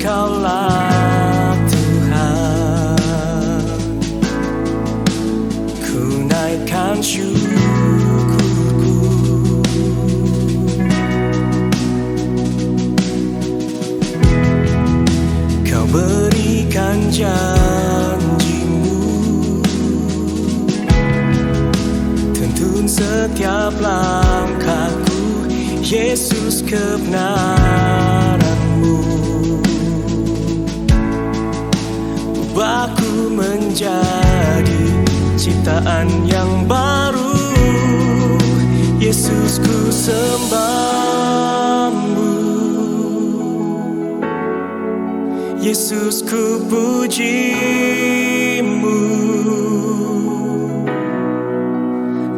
Kaulah Tuhan, ku naikkan syukurku. Kau berikan janjimu, tuntun setiap langkahku, Yesus, kebenaran-Mu. Ubahku menjadi ciptaan yang baru, Yesus, ku sembah-Mu. Yesus, ku puji-Mu.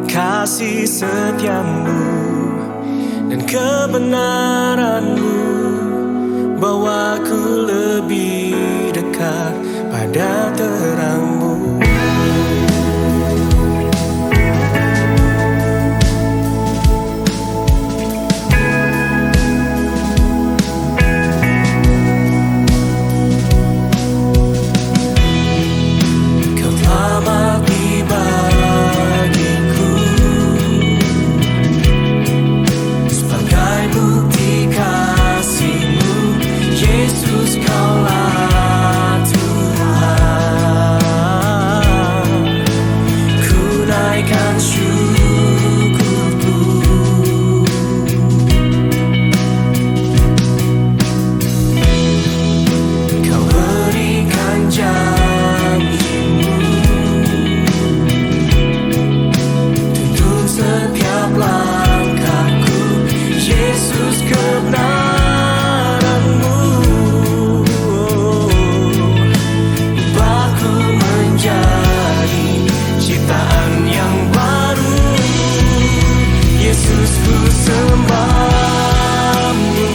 Kasih setia-Mu dan kebenaran-Mu bawaku lebih dekat pada terang-Mu. Kau telah mati bagiku sebagai bukti kasih-Mu, Yesus, Kaulah Tuhan, ku naikkan syukurku. Kau berikan janji-Mu, tuntun setiap langkahku, Yesus, kebenaran-Mu. Ubahku menjadi ciptaan yang baru, Yesus, ku sembah-Mu.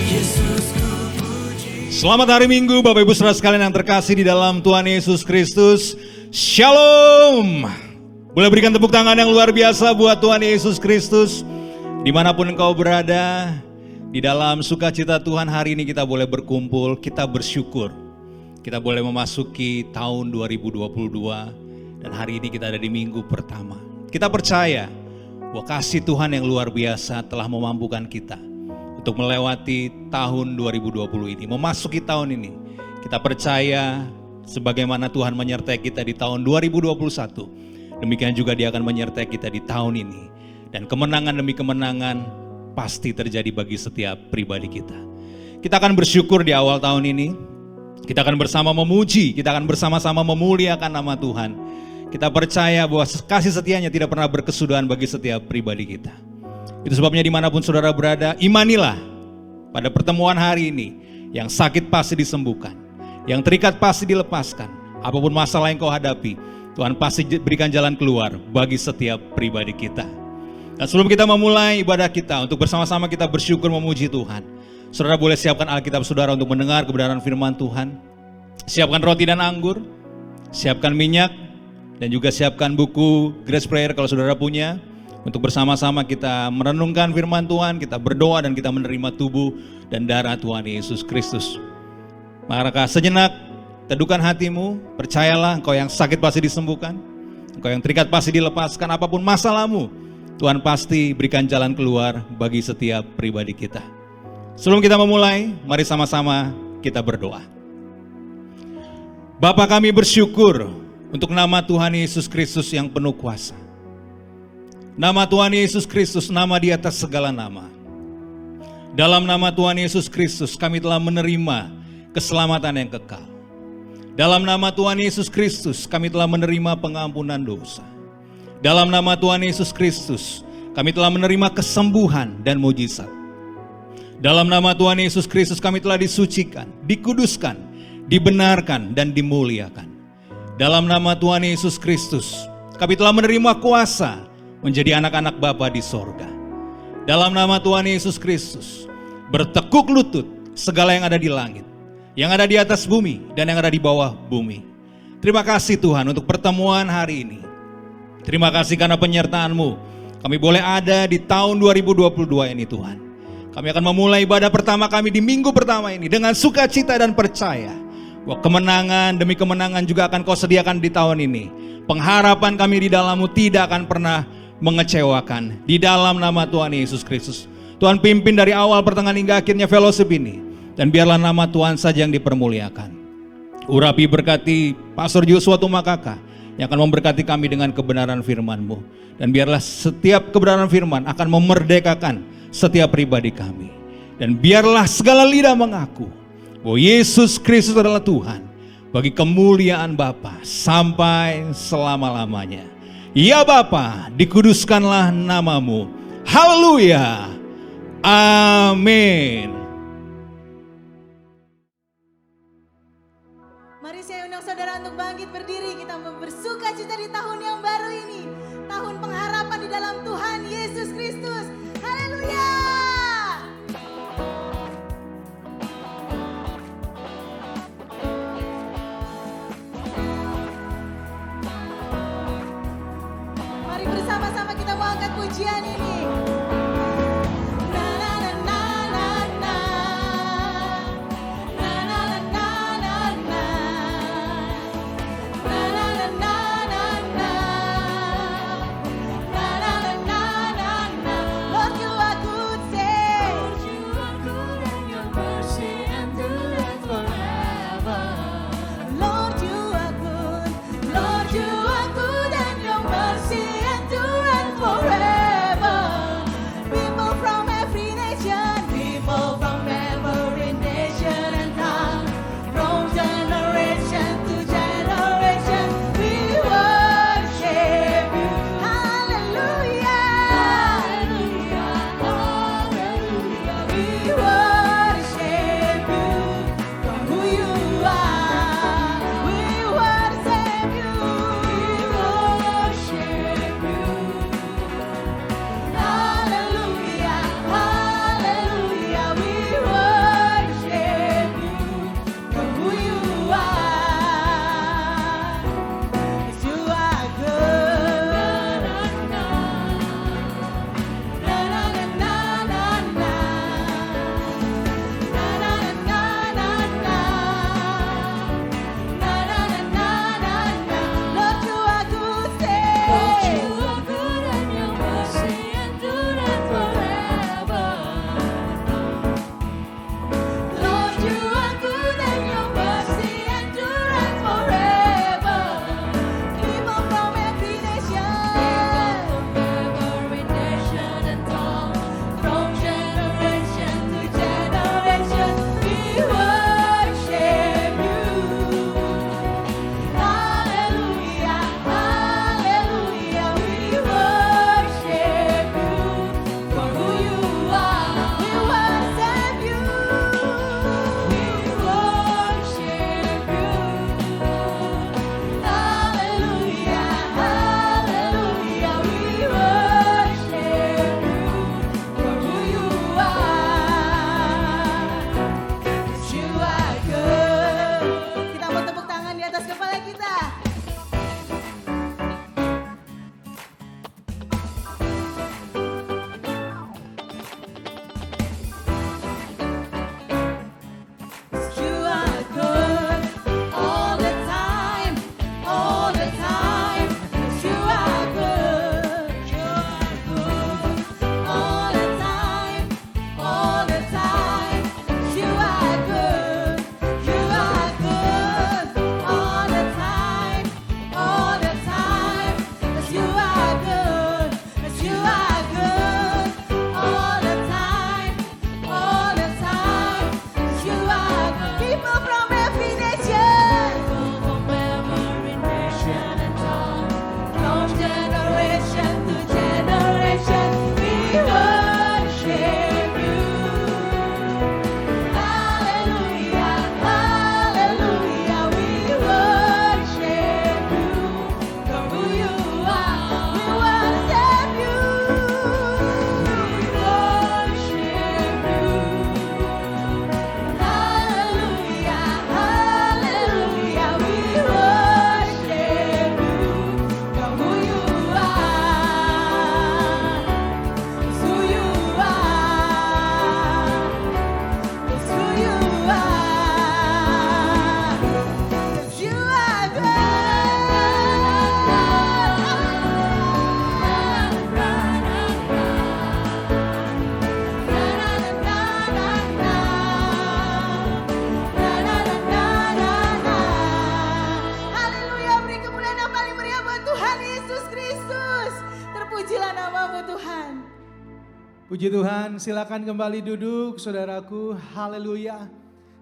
Yesus, ku puji. Selamat hari Minggu Bapak Ibu Saudara sekalian yang terkasih di dalam Tuhan Yesus Kristus. Shalom. Boleh berikan tepuk tangan yang luar biasa buat Tuhan Yesus Kristus. Dimanapun engkau berada, di dalam sukacita Tuhan hari ini kita boleh berkumpul, kita bersyukur. Kita boleh memasuki tahun 2022 dan hari ini kita ada di minggu pertama. Kita percaya bahwa kasih Tuhan yang luar biasa telah memampukan kita untuk melewati tahun 2020 ini, memasuki tahun ini. Kita percaya sebagaimana Tuhan menyertai kita di tahun 2021, demikian juga Dia akan menyertai kita di tahun ini. Dan kemenangan demi kemenangan pasti terjadi bagi setiap pribadi kita. Kita akan bersyukur di awal tahun ini. Kita akan bersama memuji, kita akan bersama-sama memuliakan nama Tuhan. Kita percaya bahwa kasih setianya tidak pernah berkesudahan bagi setiap pribadi kita. Itu sebabnya dimanapun saudara berada, imanilah pada pertemuan hari ini. Yang sakit pasti disembuhkan, yang terikat pasti dilepaskan. Apapun masalah yang kau hadapi, Tuhan pasti berikan jalan keluar bagi setiap pribadi kita. Dan sebelum kita memulai ibadah kita, untuk bersama-sama kita bersyukur memuji Tuhan, saudara boleh siapkan Alkitab saudara untuk mendengar kebenaran firman Tuhan. Siapkan roti dan anggur, siapkan minyak, dan juga siapkan buku Grace Prayer kalau saudara punya. Untuk bersama-sama kita merenungkan firman Tuhan, kita berdoa dan kita menerima tubuh dan darah Tuhan Yesus Kristus. Maka sejenak teduhkan hatimu, percayalah engkau yang sakit pasti disembuhkan, engkau yang terikat pasti dilepaskan, apapun masalahmu, Tuhan pasti berikan jalan keluar bagi setiap pribadi kita. Sebelum kita memulai, mari sama-sama kita berdoa. Bapa, kami bersyukur untuk nama Tuhan Yesus Kristus yang penuh kuasa. Nama Tuhan Yesus Kristus, nama di atas segala nama. Dalam nama Tuhan Yesus Kristus kami telah menerima keselamatan yang kekal. Dalam nama Tuhan Yesus Kristus kami telah menerima pengampunan dosa. Dalam nama Tuhan Yesus Kristus kami telah menerima kesembuhan dan mujizat. Dalam nama Tuhan Yesus Kristus kami telah disucikan, dikuduskan, dibenarkan dan dimuliakan. Dalam nama Tuhan Yesus Kristus kami telah menerima kuasa menjadi anak-anak Bapa di sorga. Dalam nama Tuhan Yesus Kristus bertekuk lutut segala yang ada di langit, yang ada di atas bumi dan yang ada di bawah bumi. Terima kasih Tuhan untuk pertemuan hari ini. Terima kasih karena penyertaan-Mu. Kami boleh ada di tahun 2022 ini Tuhan. Kami akan memulai ibadah pertama kami di minggu pertama ini dengan sukacita dan percaya bahwa kemenangan demi kemenangan juga akan Kau sediakan di tahun ini. Pengharapan kami di dalam-Mu tidak akan pernah mengecewakan. Di dalam nama Tuhan Yesus Kristus, Tuhan pimpin dari awal, pertengahan hingga akhirnya fellowship ini. Dan biarlah nama Tuhan saja yang dipermuliakan. Urapi berkati Pastor Joshua Tumakaka yang akan memberkati kami dengan kebenaran firman-Mu. Dan biarlah setiap kebenaran firman akan memerdekakan setiap pribadi kami. Dan biarlah segala lidah mengaku bahwa Yesus Kristus adalah Tuhan bagi kemuliaan Bapa sampai selama-lamanya. Ya Bapa, dikuduskanlah nama-Mu. Haleluya. Amin. Mari saya undang saudara untuk bangkit berdiri. Kita bersuka cita di tahun yang baru ini. Tahun pengharapan di dalam Tuhan Yesus Kristus. Haleluya. Mari bersama-sama kita mengangkat pujian ini. Forever. Puji Tuhan, silakan kembali duduk saudaraku, haleluya.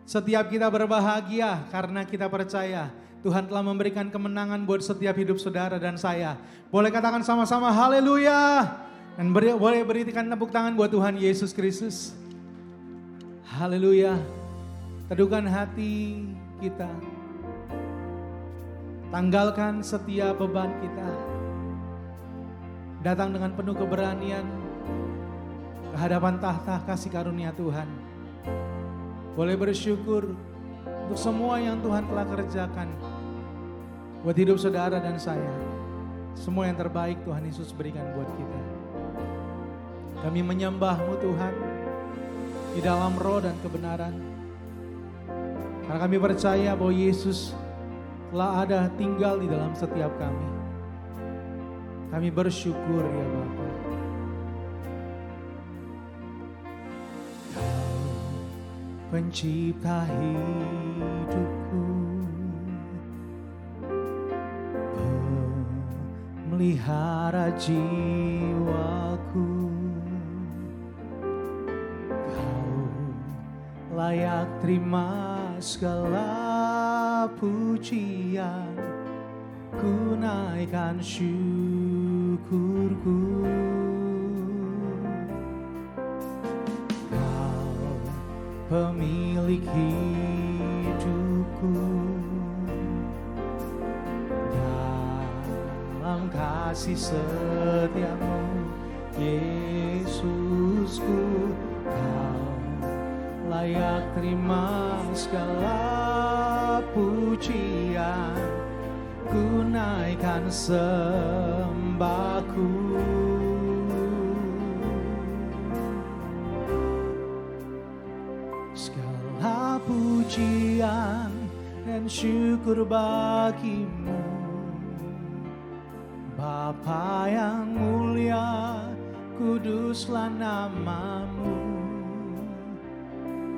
Setiap kita berbahagia karena kita percaya Tuhan telah memberikan kemenangan buat setiap hidup saudara dan saya. Boleh katakan sama-sama haleluya. Dan boleh berikan tepuk tangan buat Tuhan Yesus Kristus. Haleluya. Teduhkan hati kita. Tanggalkan setiap beban kita. Datang dengan penuh keberanian ke hadapan tahta kasih karunia Tuhan. Boleh bersyukur untuk semua yang Tuhan telah kerjakan buat hidup saudara dan saya. Semua yang terbaik Tuhan Yesus berikan buat kita. Kami menyembah-Mu Tuhan di dalam roh dan kebenaran. Karena kami percaya bahwa Yesus telah ada tinggal di dalam setiap kami. Kami bersyukur ya Bapa. Pencipta hidupku, pemelihara jiwaku, Kau layak terima segala pujian, ku naikkan syukurku. Pemilik hidupku, dalam kasih setiamu Yesusku, Kau layak terima segala pujian, ku naikkan sembahku. Segala pujian dan syukur bagimu, Bapa yang mulia, kuduslah namamu.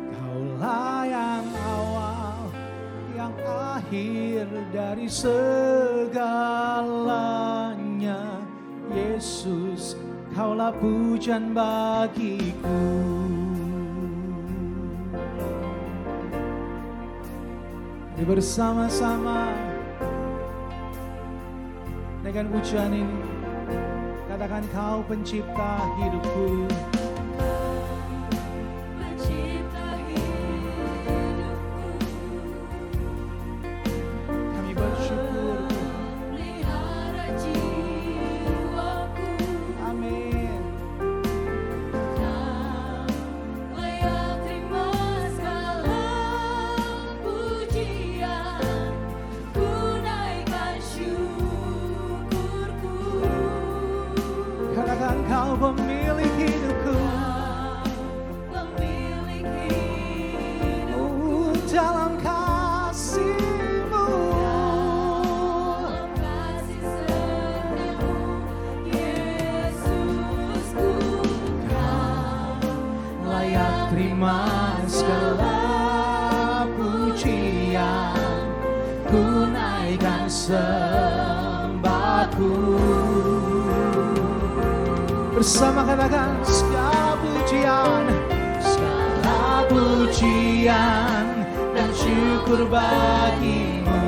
Kaulah yang awal, yang akhir dari segalanya. Yesus, Kaulah pujian bagiku. Bersama-sama dengan pujian ini, katakan Kau pencipta hidupku. Pencipta hidupku, Kami bersyukur, pelihara jiwaku, amin. layak terima segala pujian, ku naikkan syukurku. Katakan Kau pemilik hidupku. Pemilik hidup, Dalam kasih-Mu, dalam kasih setiamu, Yesusku, Kau layak terima segala pujian, ku naikkan sembahku. Bersama katakan segala pujian dan syukur bagimu,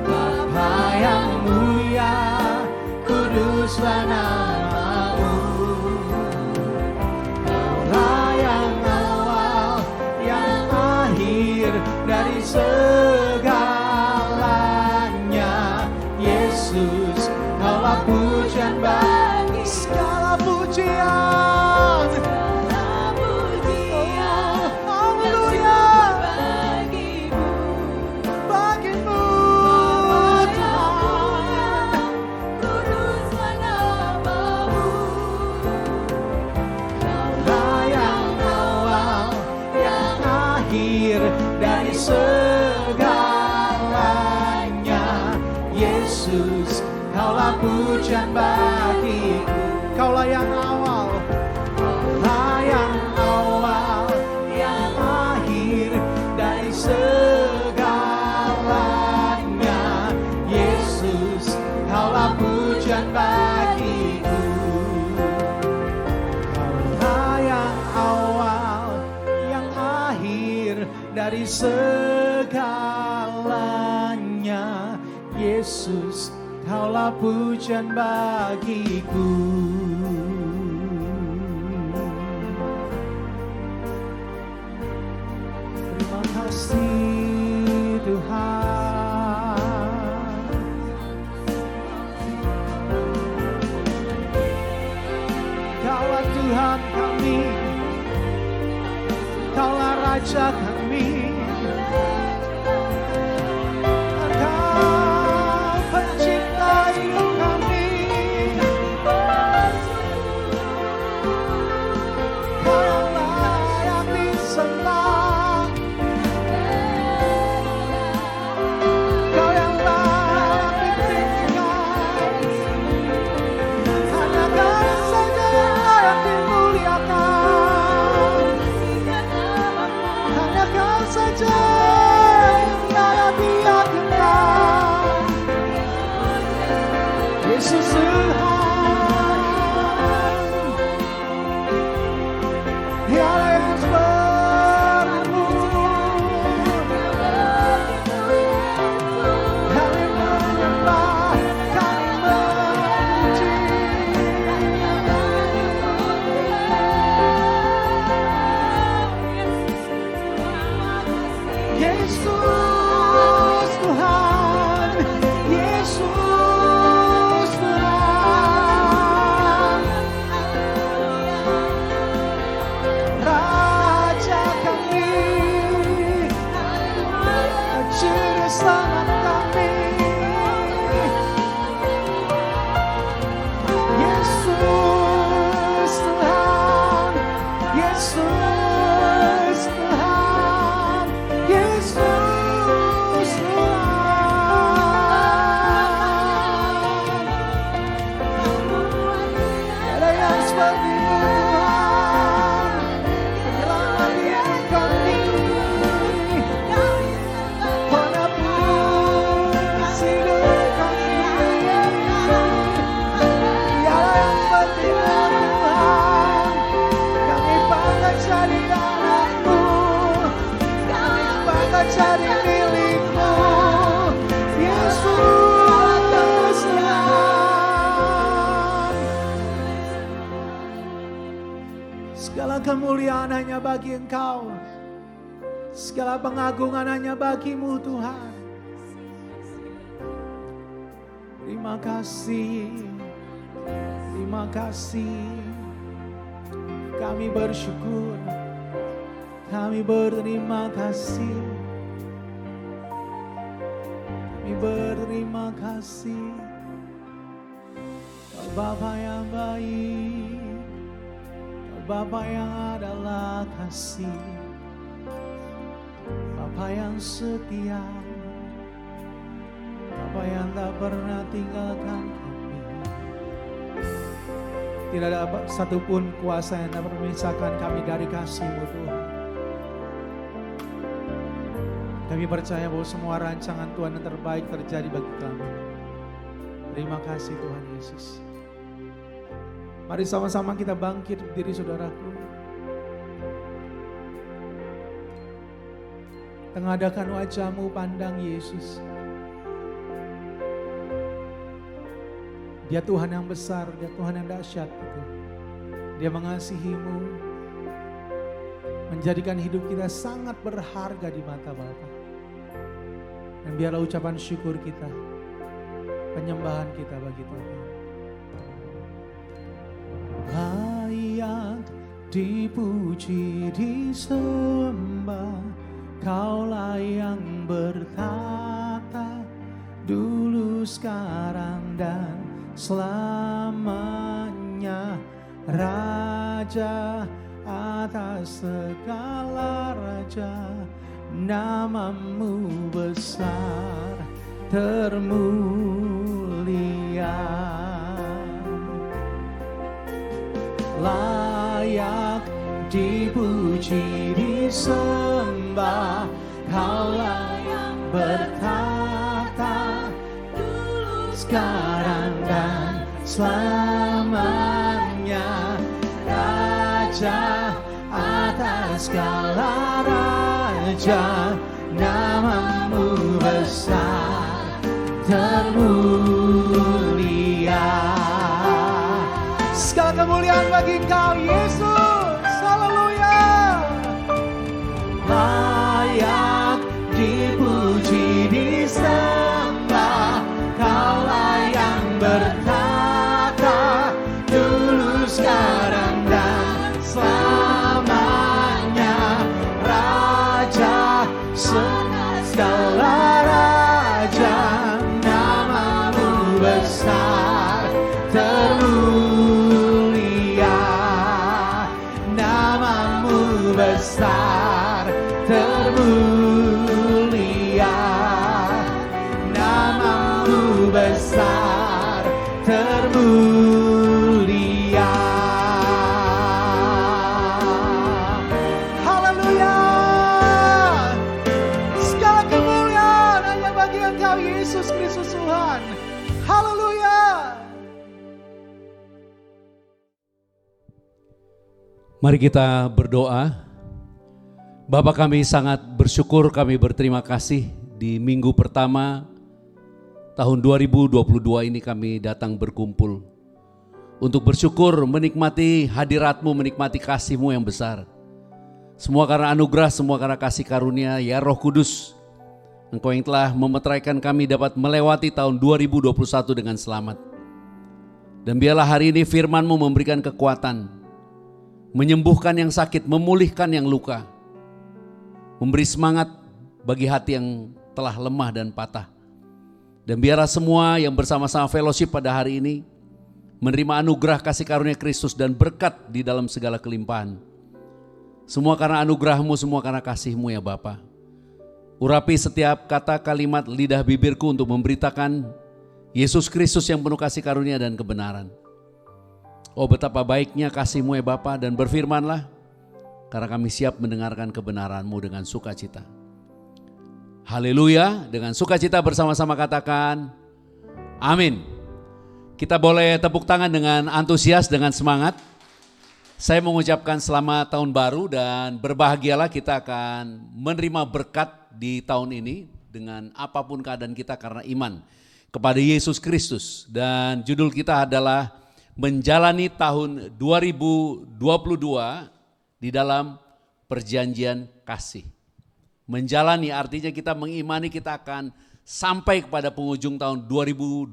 Bapa yang mulia, kuduslah namamu. Kaulah yang awal, yang akhir dari segalanya. Yesus, Kaulah pujian bagi segala pujian. segala pujian, Haleluya bagimu, bagimu Tuhan. kuduslah namamu. Kaulah yang awal, yang akhir dari segalanya. Yesus, Kaulah pujian bagiku. Kaulah yang awal, Kaulah yang awal, yang akhir dari segalanya. Yesus, Kaulah pujian bagiku. dari segalanya. Yesus, Kaulah pujian bagiku. Terima kasih Tuhan. Kaulah Tuhan kami, Kaulah Raja kami. Segala kemuliaan hanya bagi Engkau. Segala pengagungan hanya bagi-Mu Tuhan. Terima kasih. Terima kasih. Kami bersyukur. Kami berterima kasih. Kami berterima kasih. Kau Bapa yang baik. Bapa yang adalah kasih, Bapa yang setia, Bapa yang tak pernah tinggalkan kami. Tidak ada satupun kuasa yang dapat memisahkan kami dari kasih-Mu Tuhan. Kami percaya bahwa semua rancangan Tuhan yang terbaik terjadi bagi kami. Terima kasih Tuhan Yesus. Mari sama-sama kita bangkit berdiri saudaraku. Tengadahkan wajah-Mu, pandang Yesus. Dia Tuhan yang besar, Dia Tuhan yang dahsyat itu. Dia mengasihi-Mu, menjadikan hidup kita sangat berharga di mata Bapa. Dan biarlah ucapan syukur kita, penyembahan kita bagi Tuhan. Layak dipuji, disembah, Kaulah yang bertata dulu, sekarang dan selamanya. Raja atas segala raja, nama-Mu besar termulia. Layak dipuji, disembah, Kaulah yang bertata dulu, sekarang dan selamanya. Raja atas segala raja, Raja, namamu besar, termulia. Segala kemuliaan bagi Engkau Yesus, haleluya. Layak dipuji, disembah, Kaulah yang bertata, dulu, sekarang, dan selamanya. Raja segala raja, namamu besar, termulia. Namamu besar, termulia. Namamu besar, termulia. Haleluya. Segala kemuliaan hanya bagi Engkau Yesus Kristus Tuhan. Haleluya. Mari kita berdoa. Bapa, kami sangat bersyukur, kami berterima kasih di minggu pertama tahun 2022 ini kami datang berkumpul untuk bersyukur, menikmati hadirat-Mu, menikmati kasih-Mu yang besar. Semua karena anugerah, semua karena kasih karunia, ya Roh Kudus. Engkau yang telah memeteraikan kami dapat melewati tahun 2021 dengan selamat. Dan biarlah hari ini firman-Mu memberikan kekuatan, menyembuhkan yang sakit, memulihkan yang luka, memberi semangat bagi hati yang telah lemah dan patah. Dan biarlah semua yang bersama-sama fellowship pada hari ini menerima anugerah kasih karunia Kristus dan berkat di dalam segala kelimpahan. Semua karena anugerah-Mu, semua karena kasih-Mu ya Bapa. Urapi setiap kata kalimat lidah bibirku untuk memberitakan Yesus Kristus yang penuh kasih karunia dan kebenaran. Oh, betapa baiknya kasih-Mu ya Bapa, dan berfirmanlah, karena kami siap mendengarkan kebenaran-Mu dengan sukacita. Haleluya, dengan sukacita bersama-sama katakan, amin. Kita boleh tepuk tangan dengan antusias, dengan semangat. Saya mengucapkan selamat tahun baru dan berbahagialah kita akan menerima berkat di tahun ini dengan apapun keadaan kita karena iman kepada Yesus Kristus. Dan judul kita adalah menjalani tahun 2022 di dalam perjanjian kasih. Menjalani artinya kita mengimani kita akan sampai kepada penghujung tahun 2022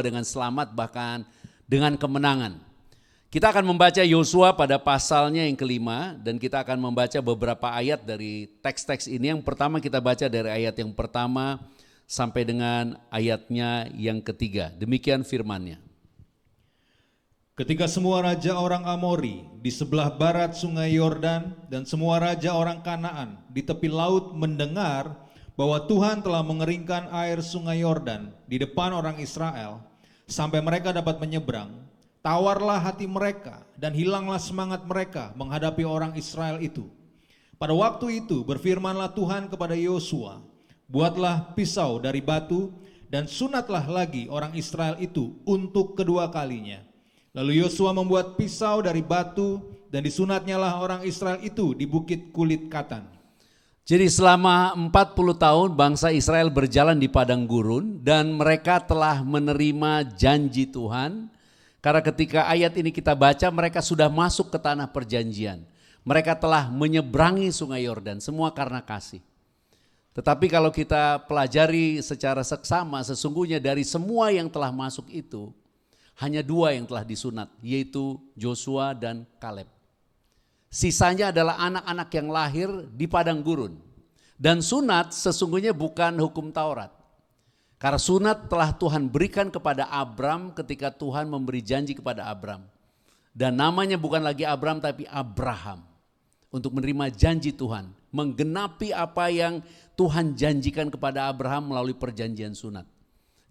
dengan selamat, bahkan dengan kemenangan. Kita akan membaca Yosua pada pasalnya yang kelima, dan kita akan membaca beberapa ayat dari teks-teks ini. Yang pertama kita baca dari ayat yang pertama sampai dengan ayatnya yang ketiga. Demikian firman-Nya. Ketika semua raja orang Amori di sebelah barat sungai Yordan dan semua raja orang Kanaan di tepi laut mendengar bahwa Tuhan telah mengeringkan air sungai Yordan di depan orang Israel sampai mereka dapat menyeberang, tawarlah hati mereka dan hilanglah semangat mereka menghadapi orang Israel itu. Pada waktu itu berfirmanlah Tuhan kepada Yosua, buatlah pisau dari batu dan sunatlah lagi orang Israel itu untuk kedua kalinya. Lalu Yosua membuat pisau dari batu dan disunatnya lah orang Israel itu di bukit kulit katan. Jadi selama 40 tahun bangsa Israel berjalan di padang gurun dan mereka telah menerima janji Tuhan. Karena ketika ayat ini kita baca, mereka sudah masuk ke tanah perjanjian. Mereka telah menyeberangi sungai Yordan, semua karena kasih. Tetapi kalau kita pelajari secara seksama, sesungguhnya dari semua yang telah masuk itu, hanya dua yang telah disunat, yaitu Joshua dan Kaleb. Sisanya adalah anak-anak yang lahir di padang gurun. Dan sunat sesungguhnya bukan hukum Taurat. Karena sunat telah Tuhan berikan kepada Abram ketika Tuhan memberi janji kepada Abram. Dan namanya bukan lagi Abram tapi Abraham. Untuk menerima janji Tuhan. Menggenapi apa yang Tuhan janjikan kepada Abraham melalui perjanjian sunat.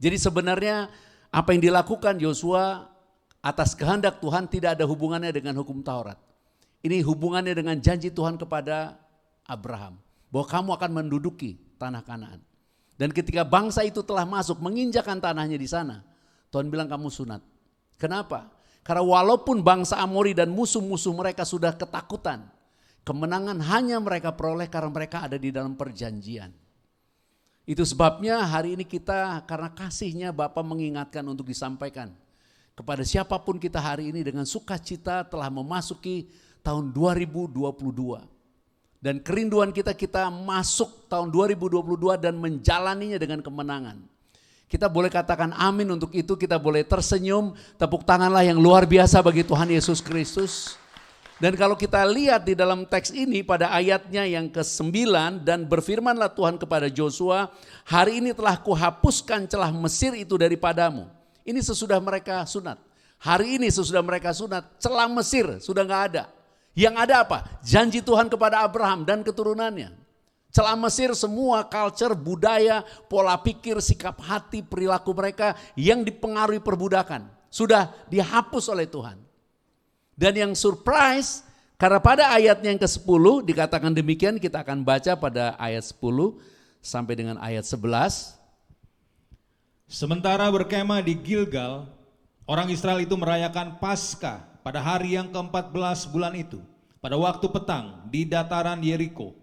Jadi sebenarnya apa yang dilakukan Yosua atas kehendak Tuhan tidak ada hubungannya dengan hukum Taurat. Ini hubungannya dengan janji Tuhan kepada Abraham. Bahwa kamu akan menduduki tanah Kanaan. Dan ketika bangsa itu telah masuk menginjakan tanahnya di sana, Tuhan bilang kamu sunat. Kenapa? Karena walaupun bangsa Amori dan musuh-musuh mereka sudah ketakutan. Kemenangan hanya mereka peroleh karena mereka ada di dalam perjanjian. Itu sebabnya hari ini kita karena kasihnya Bapa mengingatkan untuk disampaikan kepada siapapun kita hari ini dengan sukacita telah memasuki tahun 2022. Dan kerinduan kita masuk tahun 2022 dan menjalaninya dengan kemenangan. Kita boleh katakan amin untuk itu, kita boleh tersenyum, tepuk tanganlah yang luar biasa bagi Tuhan Yesus Kristus. Dan kalau kita lihat di dalam teks ini pada ayatnya yang ke-9, dan berfirmanlah Tuhan kepada Joshua, hari ini telah kuhapuskan celah Mesir itu daripadamu. Ini sesudah mereka sunat. Hari ini sesudah mereka sunat, celah Mesir sudah gak ada. Yang ada apa? Janji Tuhan kepada Abraham dan keturunannya. Celah Mesir semua culture, budaya, pola pikir, sikap hati, perilaku mereka yang dipengaruhi perbudakan. Sudah dihapus oleh Tuhan. Dan yang surprise, karena pada ayatnya yang ke-10 dikatakan demikian, kita akan baca pada ayat 10 sampai dengan ayat 11. Sementara berkemah di Gilgal, orang Israel itu merayakan Paskah pada hari yang ke-14 bulan itu, pada waktu petang di dataran Yeriko.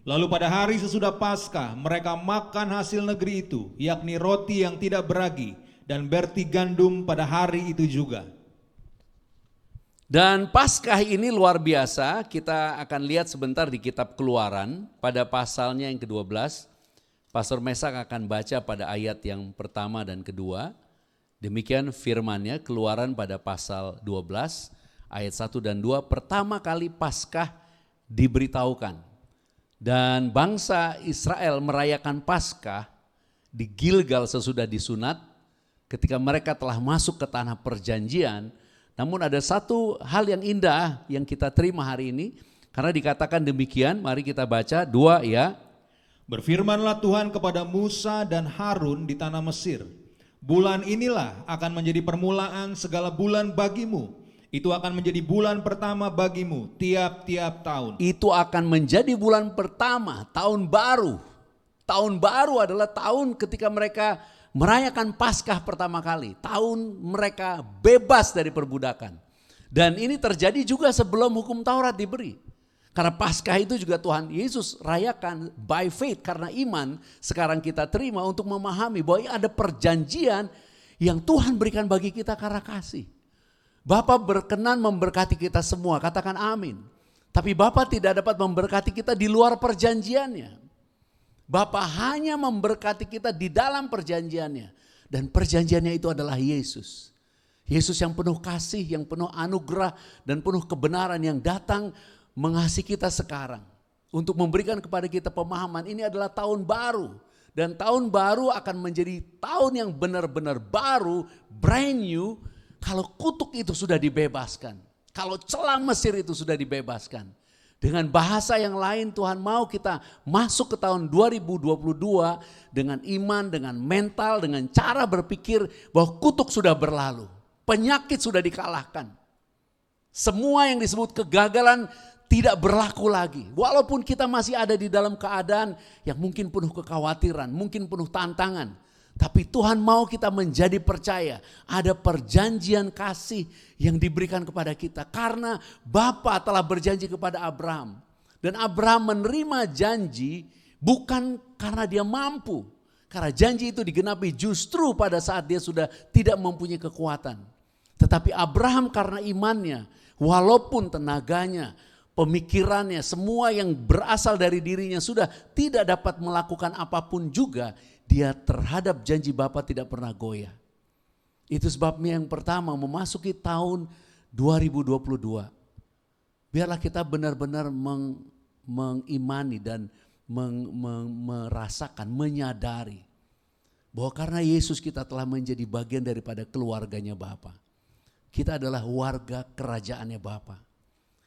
Lalu pada hari sesudah Paskah mereka makan hasil negeri itu, yakni roti yang tidak beragi dan berti gandum pada hari itu juga. Dan Paskah ini luar biasa, kita akan lihat sebentar di kitab Keluaran pada pasalnya yang ke-12. Pastor Mesak akan baca pada ayat yang pertama dan kedua. Demikian firmannya, Keluaran pada pasal 12 ayat 1 dan 2, pertama kali Paskah diberitahukan. Dan bangsa Israel merayakan Paskah di Gilgal sesudah disunat, ketika mereka telah masuk ke tanah perjanjian. Namun ada satu hal yang indah yang kita terima hari ini, karena dikatakan demikian, mari kita baca 2 ya. Berfirmanlah Tuhan kepada Musa dan Harun di tanah Mesir, bulan inilah akan menjadi permulaan segala bulan bagimu. Itu akan menjadi bulan pertama bagimu tiap-tiap tahun. Itu akan menjadi bulan pertama, tahun baru. Tahun baru adalah tahun ketika mereka merayakan Paskah pertama kali. Tahun mereka bebas dari perbudakan. Dan ini terjadi juga sebelum hukum Taurat diberi. Karena Paskah itu juga Tuhan Yesus rayakan by faith, karena iman sekarang kita terima untuk memahami bahwa ada perjanjian yang Tuhan berikan bagi kita karena kasih. Bapa berkenan memberkati kita semua, katakan amin. Tapi Bapa tidak dapat memberkati kita di luar perjanjiannya. Bapa hanya memberkati kita di dalam perjanjiannya. Dan perjanjiannya itu adalah Yesus. Yesus yang penuh kasih, yang penuh anugerah dan penuh kebenaran, yang datang mengasihi kita sekarang. Untuk memberikan kepada kita pemahaman ini adalah tahun baru. Dan tahun baru akan menjadi tahun yang benar-benar baru, brand new, kalau kutuk itu sudah dibebaskan. Kalau celah Mesir itu sudah dibebaskan. Dengan bahasa yang lain, Tuhan mau kita masuk ke tahun 2022 dengan iman, dengan mental, dengan cara berpikir bahwa kutuk sudah berlalu. Penyakit sudah dikalahkan. Semua yang disebut kegagalan tidak berlaku lagi. Walaupun kita masih ada di dalam keadaan yang mungkin penuh kekhawatiran, mungkin penuh tantangan. Tapi Tuhan mau kita menjadi percaya ada perjanjian kasih yang diberikan kepada kita. Karena Bapa telah berjanji kepada Abraham. Dan Abraham menerima janji bukan karena dia mampu. Karena janji itu digenapi justru pada saat dia sudah tidak mempunyai kekuatan. Tetapi Abraham karena imannya, walaupun tenaganya, pemikirannya, semua yang berasal dari dirinya sudah tidak dapat melakukan apapun juga, dia terhadap janji Bapa tidak pernah goyah. Itu sebabnya yang pertama memasuki tahun 2022. Biarlah kita benar-benar mengimani dan merasakan, menyadari bahwa karena Yesus kita telah menjadi bagian daripada keluarganya Bapa. Kita adalah warga kerajaannya Bapa.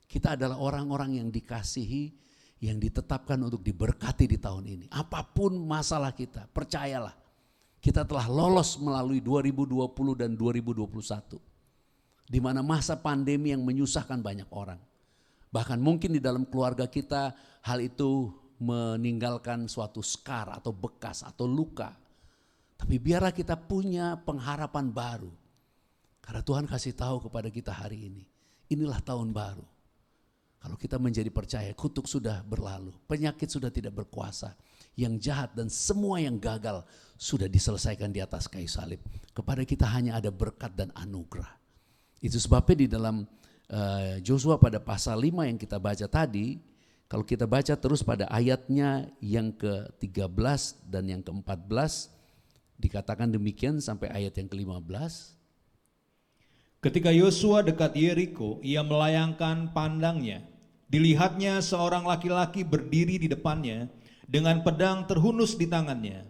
Kita adalah orang-orang yang dikasihi, yang ditetapkan untuk diberkati di tahun ini. Apapun masalah kita, percayalah. Kita telah lolos melalui 2020 dan 2021. Di mana masa pandemi yang menyusahkan banyak orang. Bahkan mungkin di dalam keluarga kita hal itu meninggalkan suatu skar atau bekas atau luka. Tapi biarlah kita punya pengharapan baru. Karena Tuhan kasih tahu kepada kita hari ini. Inilah tahun baru. Kalau kita menjadi percaya, kutuk sudah berlalu, penyakit sudah tidak berkuasa, yang jahat dan semua yang gagal sudah diselesaikan di atas kayu salib. Kepada kita hanya ada berkat dan anugerah. Itu sebabnya di dalam Joshua pada pasal 5 yang kita baca tadi, kalau kita baca terus pada ayatnya yang ke-13 dan yang ke-14, dikatakan demikian sampai ayat yang ke-15. Ketika Yosua dekat Yeriko, ia melayangkan pandangnya. Dilihatnya seorang laki-laki berdiri di depannya dengan pedang terhunus di tangannya.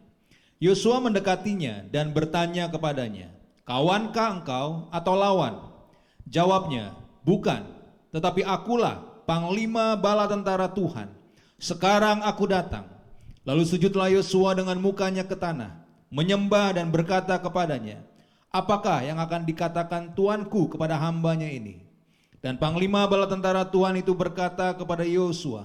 Yosua mendekatinya dan bertanya kepadanya, "Kawankah engkau atau lawan?" Jawabnya, "Bukan, tetapi akulah panglima bala tentara Tuhan. Sekarang aku datang." Lalu sujudlah Yosua dengan mukanya ke tanah, menyembah dan berkata kepadanya, "Apakah yang akan dikatakan tuanku kepada hambanya ini?" Dan panglima bala tentara Tuhan itu berkata kepada Yosua,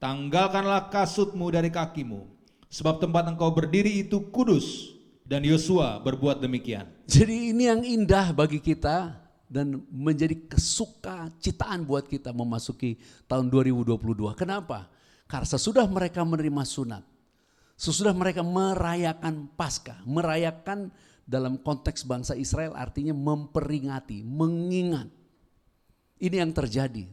"Tanggalkanlah kasutmu dari kakimu, sebab tempat engkau berdiri itu kudus." Dan Yosua berbuat demikian. Jadi ini yang indah bagi kita dan menjadi kesukacitaan buat kita memasuki tahun 2022. Kenapa? Karena sesudah mereka menerima sunat, sesudah mereka merayakan Paskah, merayakan dalam konteks bangsa Israel artinya memperingati, mengingat. Ini yang terjadi.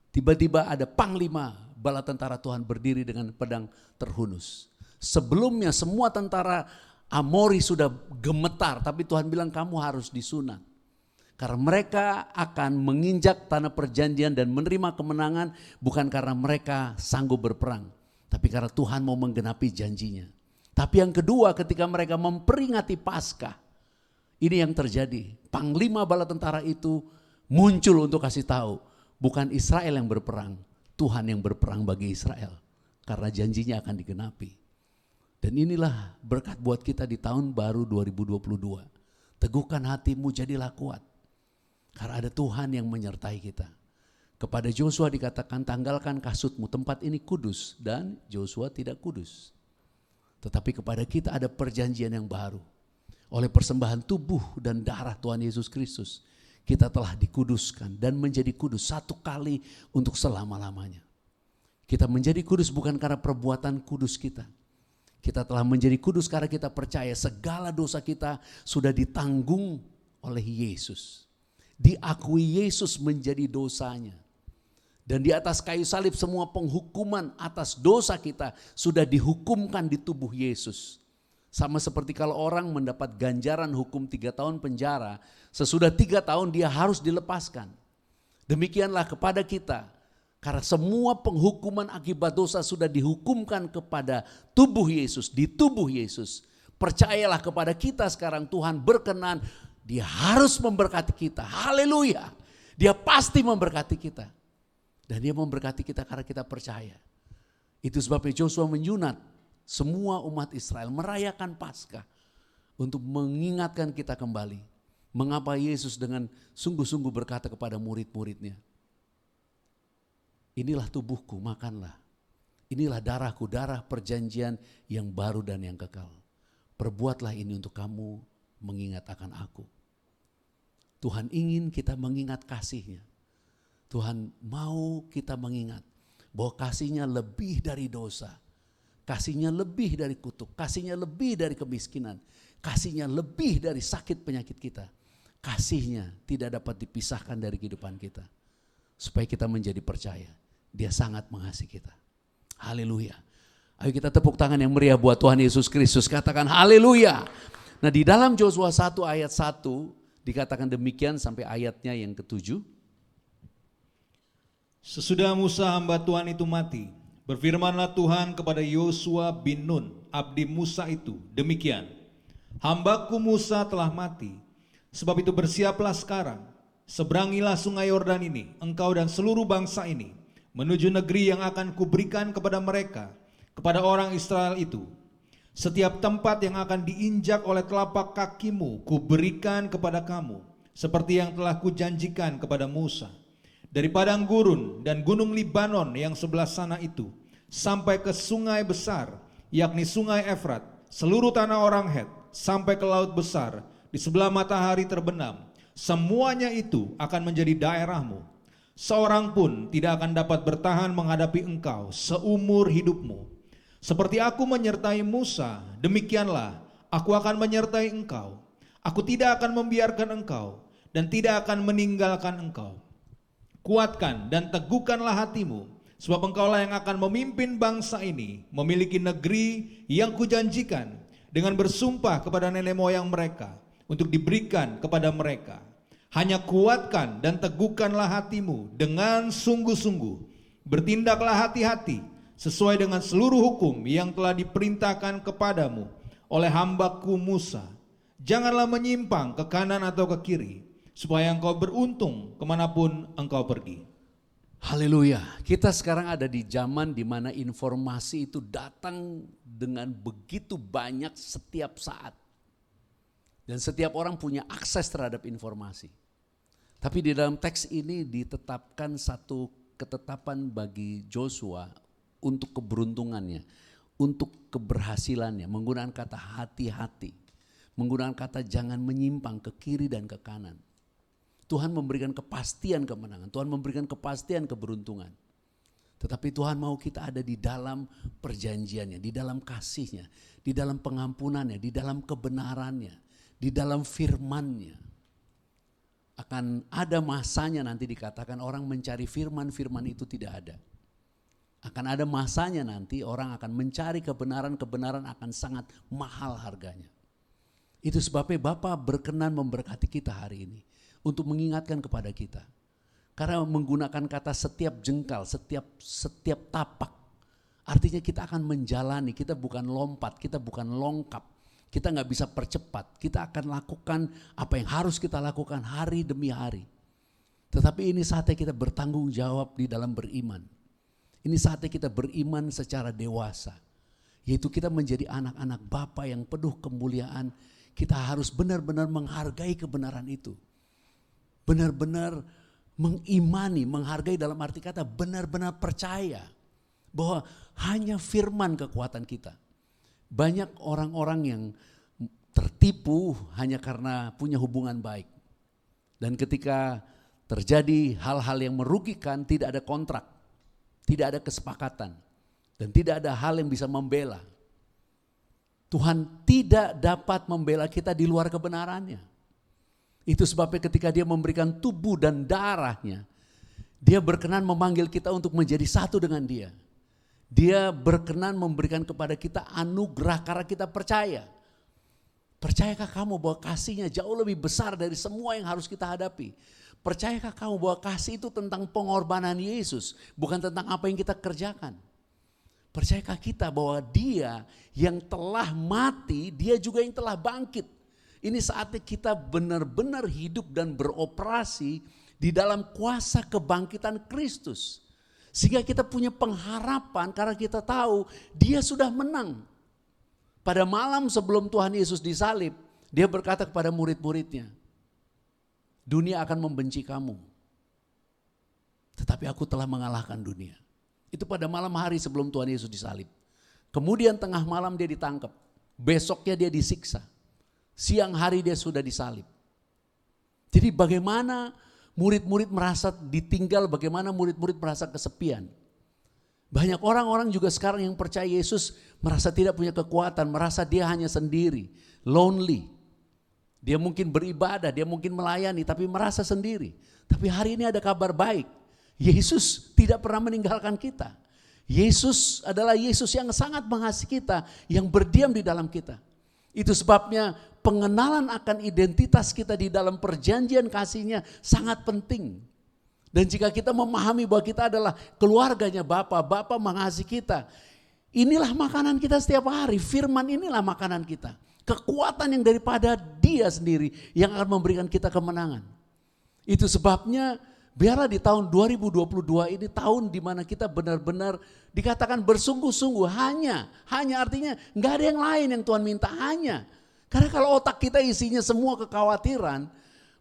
Tiba-tiba ada panglima bala tentara Tuhan berdiri dengan pedang terhunus. Sebelumnya semua tentara Amori sudah gemetar, tapi Tuhan bilang kamu harus disunat. Karena mereka akan menginjak tanah perjanjian dan menerima kemenangan bukan karena mereka sanggup berperang, tapi karena Tuhan mau menggenapi janjinya. Tapi yang kedua, ketika mereka memperingati Paskah, ini yang terjadi. Panglima bala tentara itu muncul untuk kasih tahu, bukan Israel yang berperang, Tuhan yang berperang bagi Israel. Karena janjinya akan digenapi. Dan inilah berkat buat kita di tahun baru 2022. Teguhkan hatimu, jadilah kuat. Karena ada Tuhan yang menyertai kita. Kepada Joshua dikatakan, tanggalkan kasutmu, tempat ini kudus. Dan Joshua tidak kudus. Tetapi kepada kita ada perjanjian yang baru. Oleh persembahan tubuh dan darah Tuhan Yesus Kristus, kita telah dikuduskan dan menjadi kudus satu kali untuk selama-lamanya. Kita menjadi kudus bukan karena perbuatan kudus kita. Kita telah menjadi kudus karena kita percaya segala dosa kita sudah ditanggung oleh Yesus. Diakui Yesus menjadi dosanya. Dan di atas kayu salib semua penghukuman atas dosa kita sudah dihukumkan di tubuh Yesus. Sama seperti kalau orang mendapat ganjaran hukum 3 tahun penjara, sesudah 3 tahun dia harus dilepaskan. Demikianlah kepada kita, karena semua penghukuman akibat dosa sudah dihukumkan kepada tubuh Yesus, di tubuh Yesus. Percayalah kepada kita sekarang, Tuhan berkenan, dia harus memberkati kita. Haleluya, dia pasti memberkati kita. Dan dia memberkati kita karena kita percaya. Itu sebabnya Joshua menyunat semua umat Israel merayakan Paskah untuk mengingatkan kita kembali. Mengapa Yesus dengan sungguh-sungguh berkata kepada murid-muridnya, inilah tubuhku, makanlah. Inilah darahku, darah perjanjian yang baru dan yang kekal. Perbuatlah ini untuk kamu mengingat akan aku. Tuhan ingin kita mengingat kasih-Nya. Tuhan mau kita mengingat bahwa kasih-Nya lebih dari dosa. Kasih-Nya lebih dari kutuk, kasih-Nya lebih dari kemiskinan, kasih-Nya lebih dari sakit penyakit kita. Kasih-Nya tidak dapat dipisahkan dari kehidupan kita. Supaya kita menjadi percaya, dia sangat mengasihi kita. Haleluya. Ayo kita tepuk tangan yang meriah buat Tuhan Yesus Kristus, katakan haleluya. Nah di dalam Joshua 1 ayat 1 dikatakan demikian sampai ayatnya yang ke-7. Sesudah Musa hamba Tuhan itu mati, berfirmanlah Tuhan kepada Yosua bin Nun, abdi Musa itu, demikian, hambaku Musa telah mati, sebab itu bersiaplah sekarang, seberangilah sungai Yordan ini, engkau dan seluruh bangsa ini, menuju negeri yang akan kuberikan kepada mereka, kepada orang Israel itu. Setiap tempat yang akan diinjak oleh telapak kakimu, kuberikan kepada kamu, seperti yang telah kujanjikan kepada Musa. Dari padang gurun dan gunung Libanon yang sebelah sana itu, sampai ke sungai besar, yakni sungai Efrat, seluruh tanah orang Het, sampai ke laut besar, di sebelah matahari terbenam, semuanya itu akan menjadi daerahmu. Seorang pun tidak akan dapat bertahan menghadapi engkau seumur hidupmu. Seperti aku menyertai Musa, demikianlah aku akan menyertai engkau. Aku tidak akan membiarkan engkau dan tidak akan meninggalkan engkau. Kuatkan dan teguhkanlah hatimu, sebab engkaulah yang akan memimpin bangsa ini memiliki negeri yang kujanjikan dengan bersumpah kepada nenek moyang mereka untuk diberikan kepada mereka. Hanya kuatkan dan teguhkanlah hatimu dengan sungguh-sungguh. Bertindaklah hati-hati sesuai dengan seluruh hukum yang telah diperintahkan kepadamu oleh hambaku Musa. Janganlah menyimpang ke kanan atau ke kiri, supaya engkau beruntung kemanapun engkau pergi. Haleluya. Kita sekarang ada di zaman di mana informasi itu datang dengan begitu banyak setiap saat. Dan setiap orang punya akses terhadap informasi. Tapi di dalam teks ini ditetapkan satu ketetapan bagi Joshua untuk keberuntungannya, untuk keberhasilannya, menggunakan kata hati-hati, menggunakan kata jangan menyimpang ke kiri dan ke kanan. Tuhan memberikan kepastian kemenangan, Tuhan memberikan kepastian keberuntungan. Tetapi Tuhan mau kita ada di dalam perjanjiannya, di dalam kasihnya, di dalam pengampunannya, di dalam kebenarannya, di dalam firman-Nya. Akan ada masanya nanti dikatakan orang mencari firman itu tidak ada. Akan ada masanya nanti orang akan mencari kebenaran akan sangat mahal harganya. Itu sebabnya Bapa berkenan memberkati kita hari ini untuk mengingatkan kepada kita. Karena menggunakan kata setiap jengkal, setiap tapak. Artinya kita akan menjalani, kita bukan lompat, kita bukan longkap. Kita gak bisa percepat, kita akan lakukan apa yang harus kita lakukan hari demi hari. Tetapi ini saatnya kita bertanggung jawab di dalam beriman. Ini saatnya kita beriman secara dewasa. Yaitu kita menjadi anak-anak Bapa yang penuh kemuliaan. Kita harus benar-benar menghargai kebenaran itu. Benar-benar mengimani, menghargai dalam arti kata benar-benar percaya. Bahwa hanya firman kekuatan kita. Banyak orang-orang yang tertipu hanya karena punya hubungan baik. Dan ketika terjadi hal-hal yang merugikan, tidak ada kontrak, tidak ada kesepakatan, dan tidak ada hal yang bisa membela. Tuhan tidak dapat membela kita di luar kebenarannya. Itu sebabnya ketika Dia memberikan tubuh dan darahnya, Dia berkenan memanggil kita untuk menjadi satu dengan Dia. Dia berkenan memberikan kepada kita anugerah karena kita percaya. Percayakah kamu bahwa kasih-Nya jauh lebih besar dari semua yang harus kita hadapi? Percayakah kamu bahwa kasih itu tentang pengorbanan Yesus, bukan tentang apa yang kita kerjakan? Percayakah kita bahwa Dia yang telah mati, Dia juga yang telah bangkit? Ini saatnya kita benar-benar hidup dan beroperasi di dalam kuasa kebangkitan Kristus. Sehingga kita punya pengharapan karena kita tahu Dia sudah menang. Pada malam sebelum Tuhan Yesus disalib, Dia berkata kepada murid-muridnya, dunia akan membenci kamu, tetapi aku telah mengalahkan dunia. Itu pada malam hari sebelum Tuhan Yesus disalib. Kemudian tengah malam Dia ditangkap, besoknya Dia disiksa, siang hari Dia sudah disalib. Jadi bagaimana murid-murid merasa ditinggal, bagaimana murid-murid merasa kesepian. Banyak orang-orang juga sekarang yang percaya Yesus merasa tidak punya kekuatan, merasa dia hanya sendiri, lonely. Dia mungkin beribadah, dia mungkin melayani, tapi merasa sendiri. Tapi hari ini ada kabar baik, Yesus tidak pernah meninggalkan kita. Yesus adalah Yesus yang sangat mengasihi kita, yang berdiam di dalam kita. Itu sebabnya pengenalan akan identitas kita di dalam perjanjian kasih-Nya sangat penting. Dan jika kita memahami bahwa kita adalah keluarganya Bapa, Bapa mengasihi kita. Inilah makanan kita setiap hari, firman inilah makanan kita. Kekuatan yang daripada Dia sendiri yang akan memberikan kita kemenangan. Itu sebabnya biarlah di tahun 2022 ini tahun di mana kita benar-benar dikatakan bersungguh-sungguh, hanya artinya nggak ada yang lain yang Tuhan minta, hanya. Karena kalau otak kita isinya semua kekhawatiran,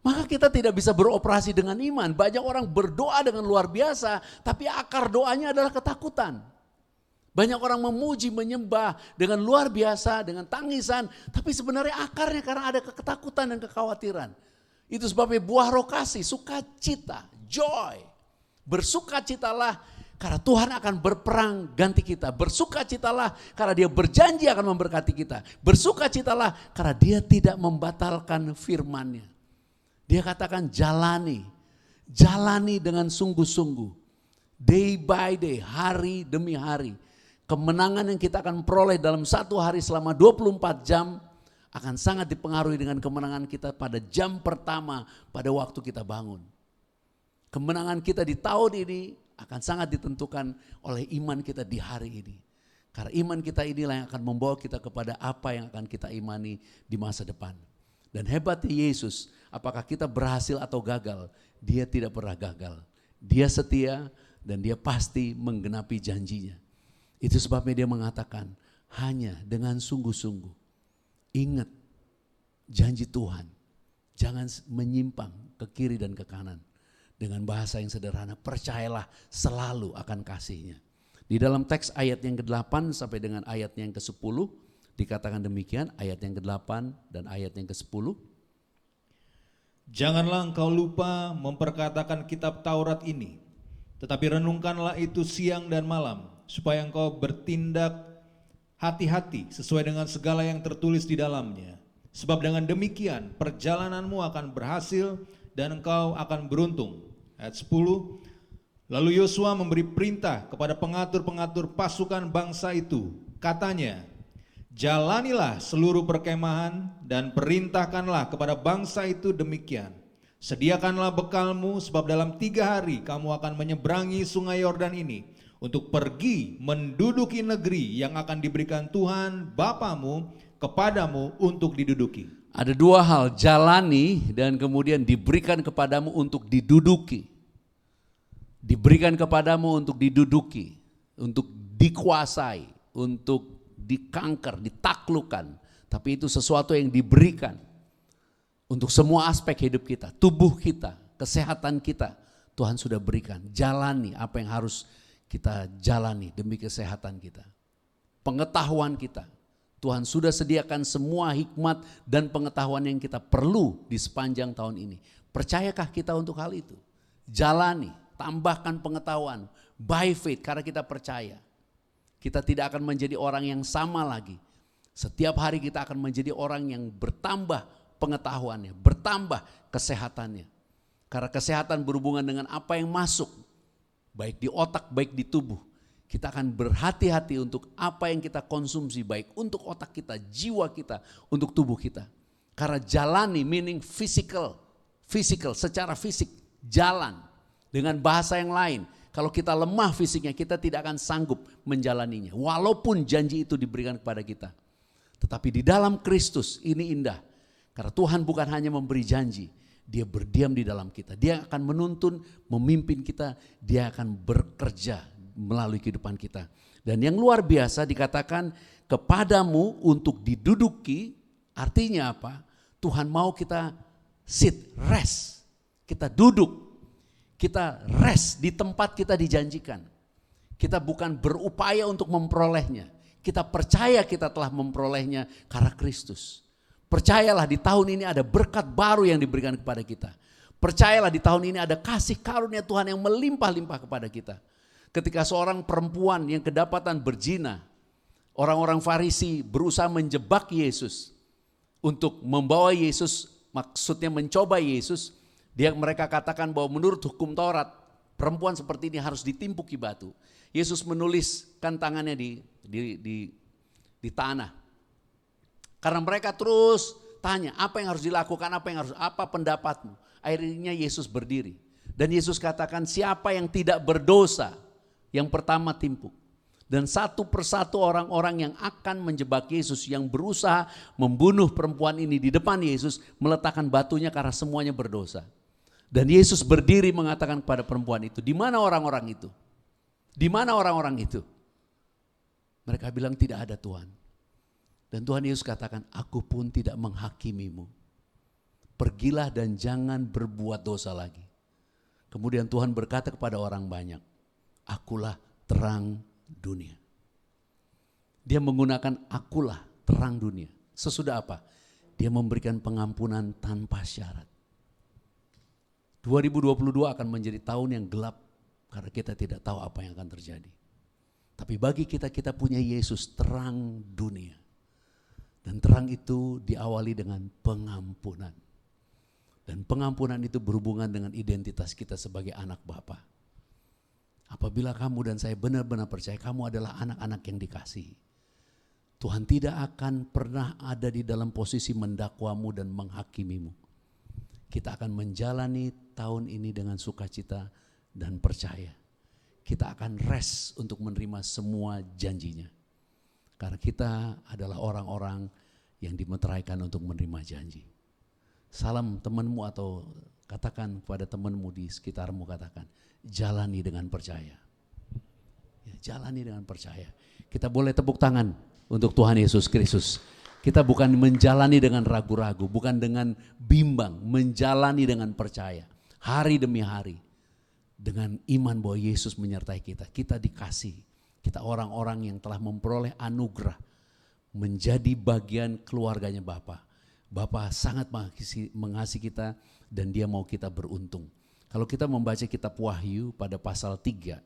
maka kita tidak bisa beroperasi dengan iman. Banyak orang berdoa dengan luar biasa, tapi akar doanya adalah ketakutan. Banyak orang memuji, menyembah dengan luar biasa, dengan tangisan, tapi sebenarnya akarnya karena ada ketakutan dan kekhawatiran. Itu sebabnya buah roh kasih, sukacita, joy. Bersukacitalah karena Tuhan akan berperang ganti kita. Bersukacitalah karena Dia berjanji akan memberkati kita. Bersukacitalah karena Dia tidak membatalkan firman-Nya. Dia katakan jalani dengan sungguh-sungguh. Day by day, hari demi hari. Kemenangan yang kita akan peroleh dalam satu hari selama 24 jam akan sangat dipengaruhi dengan kemenangan kita pada jam pertama pada waktu kita bangun. Kemenangan kita di tahun ini akan sangat ditentukan oleh iman kita di hari ini. Karena iman kita inilah yang akan membawa kita kepada apa yang akan kita imani di masa depan. Dan hebatnya Yesus, apakah kita berhasil atau gagal, Dia tidak pernah gagal. Dia setia dan Dia pasti menggenapi janjinya. Itu sebabnya Dia mengatakan, hanya dengan sungguh-sungguh. Ingat janji Tuhan. Jangan menyimpang ke kiri dan ke kanan. Dengan bahasa yang sederhana, percayalah selalu akan kasih-Nya. Di dalam teks ayat yang ke-8 sampai dengan ayat yang ke-10, dikatakan demikian, ayat yang ke-8 dan ayat yang ke-10. Janganlah engkau lupa memperkatakan kitab Taurat ini, tetapi renungkanlah itu siang dan malam, supaya engkau bertindak hati-hati sesuai dengan segala yang tertulis di dalamnya. Sebab dengan demikian perjalananmu akan berhasil dan engkau akan beruntung. Ayat 10, lalu Yosua memberi perintah kepada pengatur-pengatur pasukan bangsa itu. Katanya, jalanilah seluruh perkemahan dan perintahkanlah kepada bangsa itu demikian. Sediakanlah bekalmu sebab dalam 3 hari kamu akan menyeberangi sungai Yordan ini untuk pergi menduduki negeri yang akan diberikan Tuhan Bapamu kepadamu untuk diduduki. Ada 2 hal, jalani dan kemudian diberikan kepadamu untuk diduduki. Diberikan kepadamu untuk diduduki, untuk dikuasai, untuk dikanker, ditaklukkan. Tapi itu sesuatu yang diberikan untuk semua aspek hidup kita, tubuh kita, kesehatan kita. Tuhan sudah berikan, jalani apa yang harus kita jalani demi kesehatan kita. Pengetahuan kita, Tuhan sudah sediakan semua hikmat dan pengetahuan yang kita perlu di sepanjang tahun ini. Percayakah kita untuk hal itu? Jalani, tambahkan pengetahuan, by faith karena kita percaya. Kita tidak akan menjadi orang yang sama lagi. Setiap hari kita akan menjadi orang yang bertambah pengetahuannya, bertambah kesehatannya. Karena kesehatan berhubungan dengan apa yang masuk, baik di otak, baik di tubuh. Kita akan berhati-hati untuk apa yang kita konsumsi, baik untuk otak kita, jiwa kita, untuk tubuh kita. Karena jalani meaning physical, secara fisik, jalan. Dengan bahasa yang lain, kalau kita lemah fisiknya, kita tidak akan sanggup menjalaninya. Walaupun janji itu diberikan kepada kita. Tetapi di dalam Kristus ini indah. Karena Tuhan bukan hanya memberi janji, Dia berdiam di dalam kita. Dia akan menuntun, memimpin kita, Dia akan bekerja melalui kehidupan kita. Dan yang luar biasa dikatakan kepadamu untuk diduduki, artinya apa? Tuhan mau kita sit, rest. Kita duduk. Kita rest di tempat kita dijanjikan. Kita bukan berupaya untuk memperolehnya. Kita percaya kita telah memperolehnya karena Kristus. Percayalah di tahun ini ada berkat baru yang diberikan kepada kita. Percayalah di tahun ini ada kasih karunia Tuhan yang melimpah-limpah kepada kita. Ketika seorang perempuan yang kedapatan berzina, orang-orang Farisi berusaha menjebak Yesus untuk membawa Yesus, maksudnya mencoba Yesus. Mereka katakan bahwa menurut hukum Taurat, perempuan seperti ini harus ditimpuki batu. Yesus menuliskan tangannya di tanah. Karena mereka terus tanya, apa yang harus dilakukan, apa pendapatmu? Akhirnya Yesus berdiri. Dan Yesus katakan, siapa yang tidak berdosa, yang pertama timpuk. Dan satu persatu orang-orang yang akan menjebak Yesus, yang berusaha membunuh perempuan ini di depan Yesus, meletakkan batunya karena semuanya berdosa. Dan Yesus berdiri mengatakan kepada perempuan itu, di mana orang-orang itu? Di mana orang-orang itu? Mereka bilang tidak ada Tuhan. Dan Tuhan Yesus katakan, aku pun tidak menghakimimu. Pergilah dan jangan berbuat dosa lagi. Kemudian Tuhan berkata kepada orang banyak, akulah terang dunia. Dia menggunakan akulah terang dunia. Sesudah apa? Dia memberikan pengampunan tanpa syarat. 2022 akan menjadi tahun yang gelap karena kita tidak tahu apa yang akan terjadi. Tapi bagi kita, kita punya Yesus, terang dunia. Dan terang itu diawali dengan pengampunan. Dan pengampunan itu berhubungan dengan identitas kita sebagai anak Bapa. Apabila kamu dan saya benar-benar percaya kamu adalah anak-anak yang dikasihi, Tuhan tidak akan pernah ada di dalam posisi mendakwamu dan menghakimimu. Kita akan menjalani tahun ini dengan sukacita dan percaya. Kita akan rest untuk menerima semua janjinya. Karena kita adalah orang-orang yang dimeteraikan untuk menerima janji. Salam temanmu atau katakan kepada temanmu di sekitarmu, katakan, jalani dengan percaya. Ya, jalani dengan percaya. Kita boleh tepuk tangan untuk Tuhan Yesus Kristus. Kita bukan menjalani dengan ragu-ragu, bukan dengan bimbang, menjalani dengan percaya. Hari demi hari. Dengan iman bahwa Yesus menyertai kita. Kita dikasih. Kita orang-orang yang telah memperoleh anugerah. Menjadi bagian keluarganya Bapa. Bapa sangat mengasihi kita dan Dia mau kita beruntung. Kalau kita membaca kitab Wahyu pada pasal 3,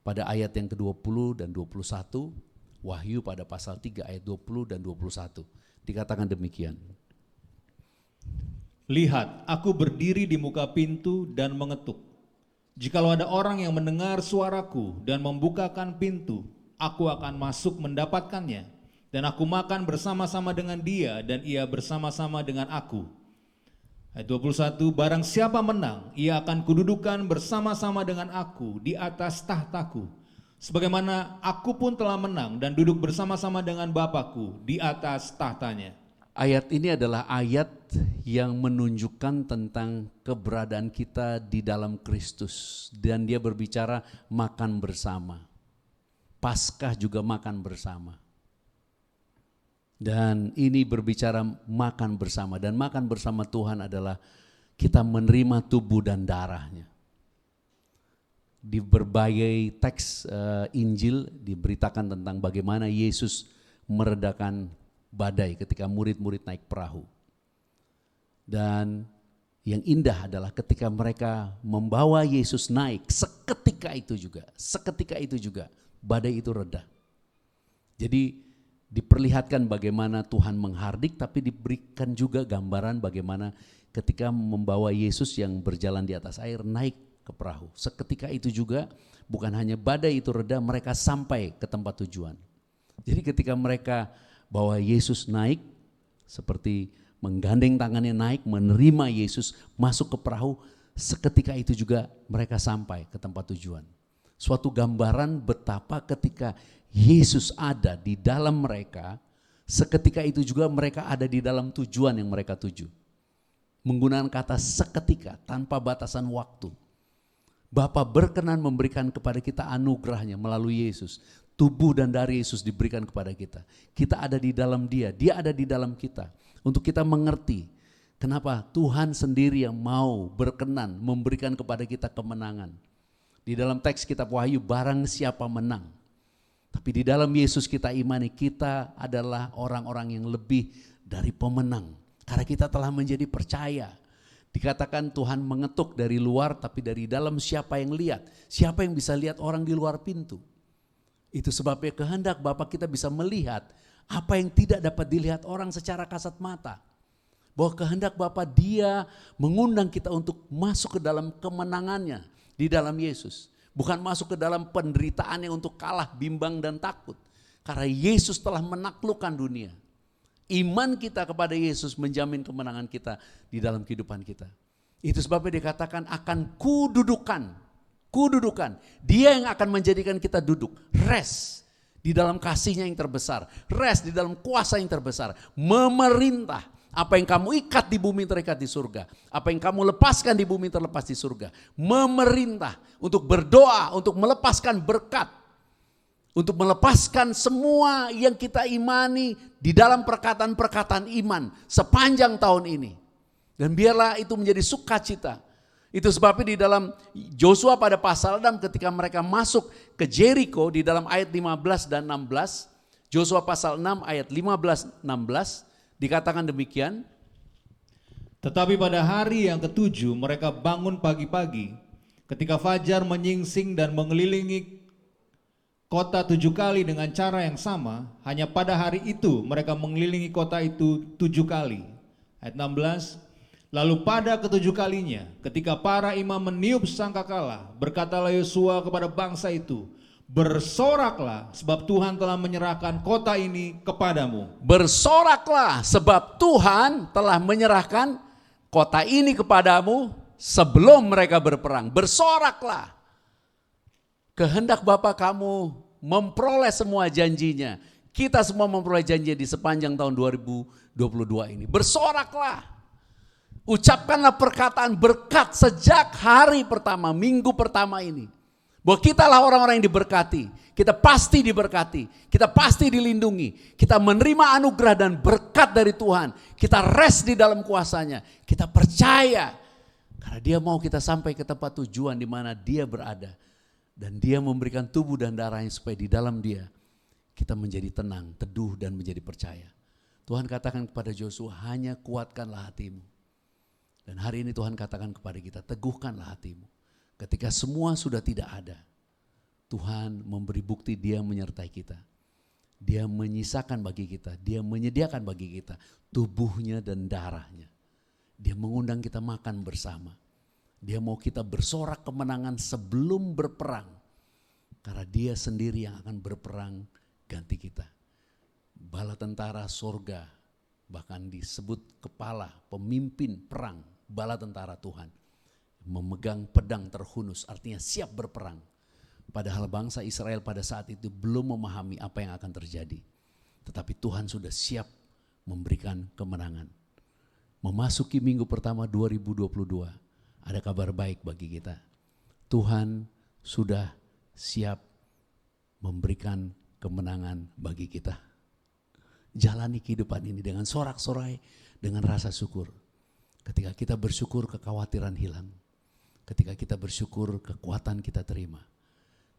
pada ayat yang ke-20 dan 21, Wahyu pada pasal 3 ayat 20 dan 21, dikatakan demikian. Lihat, aku berdiri di muka pintu dan mengetuk. Jikalau ada orang yang mendengar suaraku dan membukakan pintu, aku akan masuk mendapatkannya. Dan aku makan bersama-sama dengan dia dan ia bersama-sama dengan aku. Ayat 21, barang siapa menang, ia akan kududukan bersama-sama dengan aku di atas tahtaku. Sebagaimana aku pun telah menang dan duduk bersama-sama dengan Bapakku di atas tahtanya. Ayat ini adalah ayat yang menunjukkan tentang keberadaan kita di dalam Kristus. Dan dia berbicara makan bersama. Paskah juga makan bersama. Dan ini berbicara makan bersama. Dan makan bersama Tuhan adalah kita menerima tubuh dan darahnya. Di berbagai teks Injil diberitakan tentang bagaimana Yesus meredakan badai ketika murid-murid naik perahu. Dan yang indah adalah ketika mereka membawa Yesus naik, seketika itu juga badai itu reda. Jadi diperlihatkan bagaimana Tuhan menghardik, tapi diberikan juga gambaran bagaimana ketika membawa Yesus yang berjalan di atas air naik ke perahu. Seketika itu juga bukan hanya badai itu reda, mereka sampai ke tempat tujuan. Jadi ketika mereka bawa Yesus naik, seperti menggandeng tangannya naik, menerima Yesus masuk ke perahu, seketika itu juga mereka sampai ke tempat tujuan. Suatu gambaran betapa ketika Yesus ada di dalam mereka, seketika itu juga mereka ada di dalam tujuan yang mereka tuju. Menggunakan kata seketika, tanpa batasan waktu. Bapa berkenan memberikan kepada kita anugerahnya melalui Yesus. Tubuh dan darah Yesus diberikan kepada kita. Kita ada di dalam Dia, Dia ada di dalam kita. Untuk kita mengerti kenapa Tuhan sendiri yang mau berkenan memberikan kepada kita kemenangan. Di dalam teks kitab Wahyu, barang siapa menang. Tapi di dalam Yesus kita imani, kita adalah orang-orang yang lebih dari pemenang. Karena kita telah menjadi percaya. Dikatakan Tuhan mengetuk dari luar, tapi dari dalam siapa yang lihat? Siapa yang bisa lihat orang di luar pintu? Itu sebabnya kehendak Bapa kita bisa melihat apa yang tidak dapat dilihat orang secara kasat mata. Bahwa kehendak Bapa Dia mengundang kita untuk masuk ke dalam kemenangannya di dalam Yesus. Bukan masuk ke dalam penderitaannya untuk kalah, bimbang dan takut. Karena Yesus telah menaklukkan dunia. Iman kita kepada Yesus menjamin kemenangan kita di dalam kehidupan kita. Itu sebabnya dikatakan akan kududukan. Dia yang akan menjadikan kita duduk, rest di dalam kasihnya yang terbesar, rest di dalam kuasa yang terbesar, memerintah. Apa yang kamu ikat di bumi terikat di surga, apa yang kamu lepaskan di bumi terlepas di surga. Memerintah untuk berdoa, untuk melepaskan berkat, untuk melepaskan semua yang kita imani di dalam perkataan-perkataan iman sepanjang tahun ini. Dan biarlah itu menjadi sukacita. Itu sebabnya di dalam Yosua pada pasal 6 ketika mereka masuk ke Jericho di dalam ayat 15 dan 16. Yosua pasal 6 ayat 15-16 dikatakan demikian. Tetapi pada hari yang ketujuh mereka bangun pagi-pagi ketika fajar menyingsing dan mengelilingi kota 7 kali dengan cara yang sama, hanya pada hari itu mereka mengelilingi kota itu 7 kali. Ayat 16, lalu pada ke-7 kalinya, ketika para imam meniup sangkakala, berkatalah Yosua kepada bangsa itu, bersoraklah sebab Tuhan telah menyerahkan kota ini kepadamu. Bersoraklah sebab Tuhan telah menyerahkan kota ini kepadamu sebelum mereka berperang. Bersoraklah. Kehendak Bapa kamu memperoleh semua janjinya. Kita semua memperoleh janji di sepanjang tahun 2022 ini. Bersoraklah. Ucapkanlah perkataan berkat sejak hari pertama, minggu pertama ini. Bahwa kitalah orang-orang yang diberkati. Kita pasti diberkati. Kita pasti dilindungi. Kita menerima anugerah dan berkat dari Tuhan. Kita rest di dalam kuasanya. Kita percaya. Karena Dia mau kita sampai ke tempat tujuan di mana Dia berada. Dan Dia memberikan tubuh dan darahnya supaya di dalam Dia kita menjadi tenang, teduh dan menjadi percaya. Tuhan katakan kepada Joshua, hanya kuatkanlah hatimu. Dan hari ini Tuhan katakan kepada kita, teguhkanlah hatimu. Ketika semua sudah tidak ada, Tuhan memberi bukti Dia menyertai kita. Dia menyisakan bagi kita, Dia menyediakan bagi kita tubuhnya dan darahnya. Dia mengundang kita makan bersama. Dia mau kita bersorak kemenangan sebelum berperang. Karena Dia sendiri yang akan berperang ganti kita. Bala tentara sorga, bahkan disebut kepala, pemimpin perang, bala tentara Tuhan. Memegang pedang terhunus, artinya siap berperang. Padahal bangsa Israel pada saat itu belum memahami apa yang akan terjadi. Tetapi Tuhan sudah siap memberikan kemenangan. Memasuki minggu pertama 2022. Ada kabar baik bagi kita. Tuhan sudah siap memberikan kemenangan bagi kita. Jalani kehidupan ini dengan sorak-sorai, dengan rasa syukur. Ketika kita bersyukur, kekhawatiran hilang. Ketika kita bersyukur, kekuatan kita terima.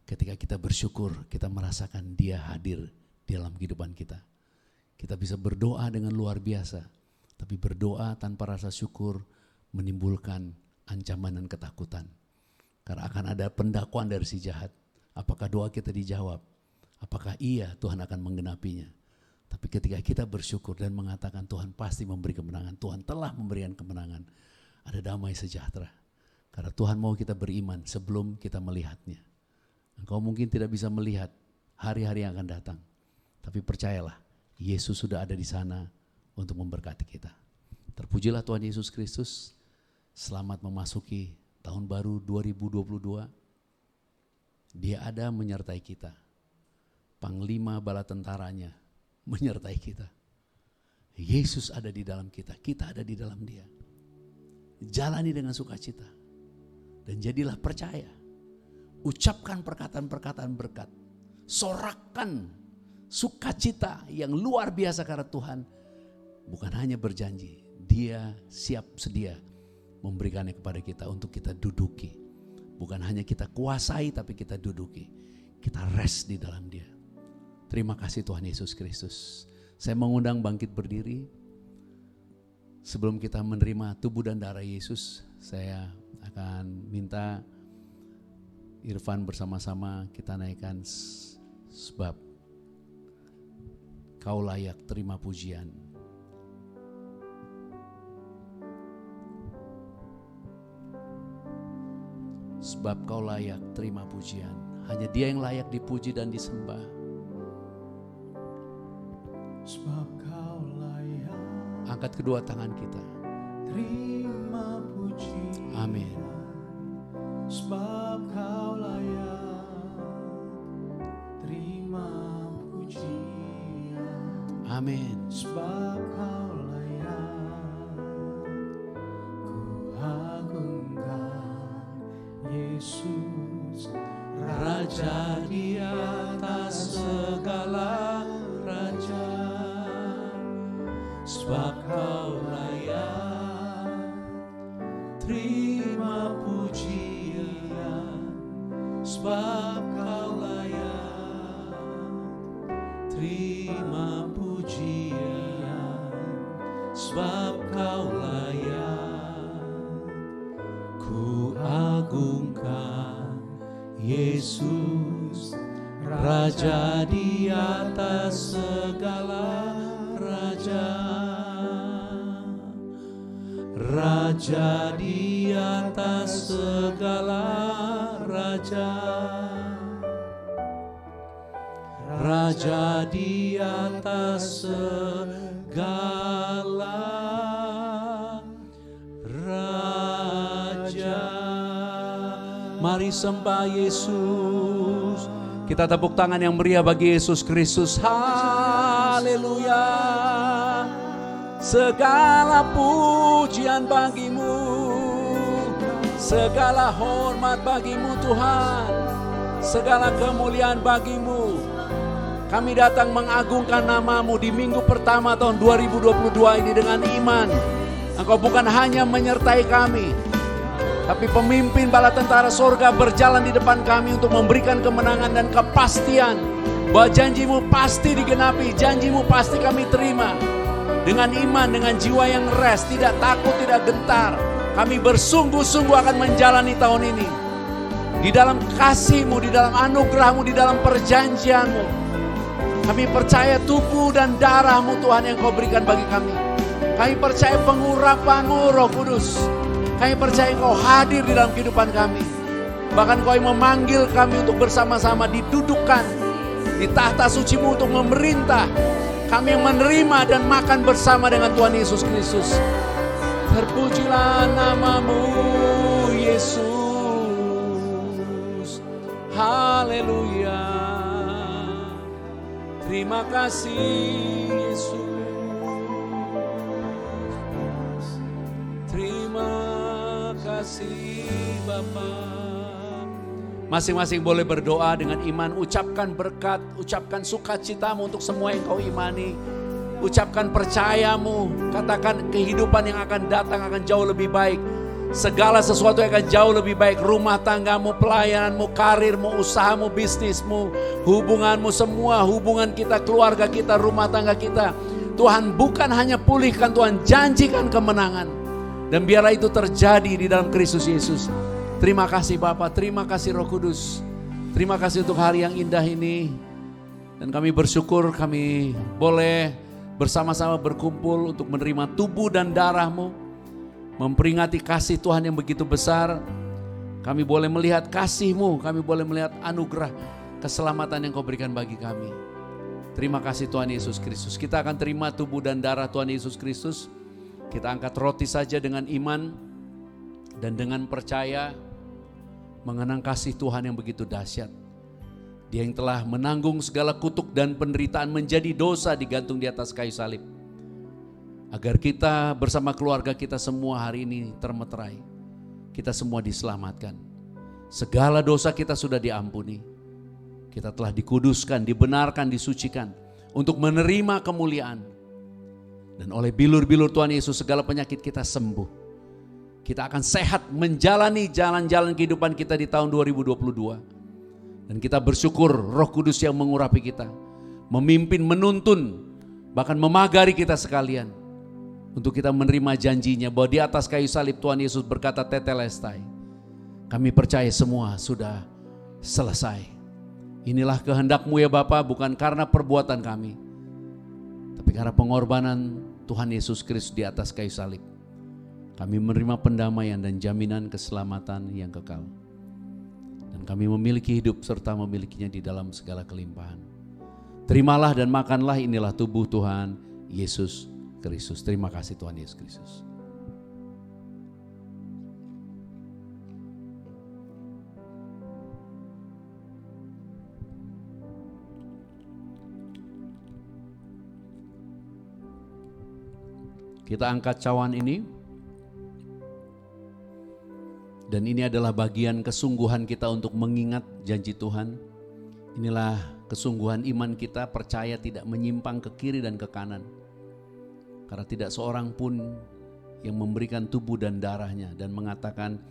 Ketika kita bersyukur, kita merasakan Dia hadir di dalam kehidupan kita. Kita bisa berdoa dengan luar biasa. Tapi berdoa tanpa rasa syukur menimbulkan ancaman dan ketakutan. Karena akan ada pendakwaan dari si jahat. Apakah doa kita dijawab? Apakah iya Tuhan akan menggenapinya? Tapi ketika kita bersyukur dan mengatakan Tuhan pasti memberi kemenangan, Tuhan telah memberikan kemenangan, ada damai sejahtera. Karena Tuhan mau kita beriman sebelum kita melihatnya. Engkau mungkin tidak bisa melihat hari-hari yang akan datang. Tapi percayalah, Yesus sudah ada di sana untuk memberkati kita. Terpujilah Tuhan Yesus Kristus. Selamat memasuki tahun baru 2022. Dia ada menyertai kita. Panglima bala tentaranya menyertai kita. Yesus ada di dalam kita, kita ada di dalam Dia. Jalani dengan sukacita. Dan jadilah percaya. Ucapkan perkataan-perkataan berkat. Sorakkan sukacita yang luar biasa karena Tuhan bukan hanya berjanji, Dia siap sedia memberikannya kepada kita untuk kita duduki. Bukan hanya kita kuasai tapi kita duduki. Kita rest di dalam Dia. Terima kasih Tuhan Yesus Kristus. Saya mengundang bangkit berdiri. Sebelum kita menerima tubuh dan darah Yesus, saya akan minta Irfan bersama-sama kita naikkan sebab Kau layak terima pujian. Sebab Kau layak terima pujian. Hanya Dia yang layak dipuji dan disembah. Sebab Kau layak Angkat kedua tangan kita. terima pujian. Amin. Sebab Kau layak terima pujian. Amin. Sebab Kau layak, ku agungkan Yesus, Raja di atas segala raja. Sebab Kau layak terima pujian. Sebab Kau layak terima pujian. Sebab Kau layak, ku agungkan Yesus, Raja di atas segala raja, Raja di atas segala raja, Raja di atas segala raja. Mari sembah Yesus. Kita tepuk tangan yang meriah bagi Yesus Kristus. Haleluya. Segala pujian bagimu, segala hormat bagimu Tuhan, segala kemuliaan bagimu. Kami datang mengagungkan namamu di minggu pertama tahun 2022 ini dengan iman. Engkau bukan hanya menyertai kami, tapi pemimpin bala tentara sorga berjalan di depan kami untuk memberikan kemenangan dan kepastian bahwa janjimu pasti digenapi, janjimu pasti kami terima. Dengan iman, dengan jiwa yang rest, tidak takut, tidak gentar, kami bersungguh-sungguh akan menjalani tahun ini. Di dalam kasih-Mu, di dalam anugerah-Mu, di dalam perjanjian-Mu. Kami percaya tubuh dan darah-Mu Tuhan yang Kau berikan bagi kami. Kami percaya pengurapan-Mu Roh Kudus. Kami percaya Engkau hadir di dalam kehidupan kami. Bahkan Kau yang memanggil kami untuk bersama-sama didudukkan di tahta suci-Mu untuk memerintah. Kami yang menerima dan makan bersama dengan Tuhan Yesus Kristus. Terpujilah namamu Yesus. Haleluya. Terima kasih Yesus. Terima kasih Bapa. Masing-masing boleh berdoa dengan iman, ucapkan berkat, ucapkan sukacitamu untuk semua yang kau imani. Ucapkan percayamu, katakan kehidupan yang akan datang akan jauh lebih baik. Segala sesuatu yang akan jauh lebih baik, rumah tanggamu, pelayananmu, karirmu, usahamu, bisnismu, hubunganmu, semua hubungan kita, keluarga kita, rumah tangga kita. Tuhan bukan hanya pulihkan, Tuhan janjikan kemenangan. Dan biarlah itu terjadi di dalam Kristus Yesus. Terima kasih Bapa, terima kasih Roh Kudus. Terima kasih untuk hari yang indah ini. Dan kami bersyukur kami boleh bersama-sama berkumpul untuk menerima tubuh dan darah-Mu. Memperingati kasih Tuhan yang begitu besar. Kami boleh melihat kasih-Mu, kami boleh melihat anugerah keselamatan yang Kau berikan bagi kami. Terima kasih Tuhan Yesus Kristus. Kita akan terima tubuh dan darah Tuhan Yesus Kristus. Kita angkat roti saja dengan iman dan dengan percaya. Mengenang kasih Tuhan yang begitu dahsyat. Dia yang telah menanggung segala kutuk dan penderitaan menjadi dosa digantung di atas kayu salib. Agar kita bersama keluarga kita semua hari ini termeterai. Kita semua diselamatkan. Segala dosa kita sudah diampuni. Kita telah dikuduskan, dibenarkan, disucikan. Untuk menerima kemuliaan. Dan oleh bilur-bilur Tuhan Yesus segala penyakit kita sembuh. Kita akan sehat menjalani jalan-jalan kehidupan kita di tahun 2022. Dan kita bersyukur Roh Kudus yang mengurapi kita. Memimpin, menuntun, bahkan memagari kita sekalian. Untuk kita menerima janjinya bahwa di atas kayu salib Tuhan Yesus berkata tetelestai. Kami percaya semua sudah selesai. Inilah kehendak-Mu ya Bapa, bukan karena perbuatan kami. Tapi karena pengorbanan Tuhan Yesus Kristus di atas kayu salib. Kami menerima pendamaian dan jaminan keselamatan yang kekal. Dan kami memiliki hidup serta memilikinya di dalam segala kelimpahan. Terimalah dan makanlah, inilah tubuh Tuhan Yesus Kristus. Terima kasih Tuhan Yesus Kristus. Kita angkat cawan ini. Dan ini adalah bagian kesungguhan kita untuk mengingat janji Tuhan. Inilah kesungguhan iman kita, percaya tidak menyimpang ke kiri dan ke kanan. Karena tidak seorang pun yang memberikan tubuh dan darahnya dan mengatakan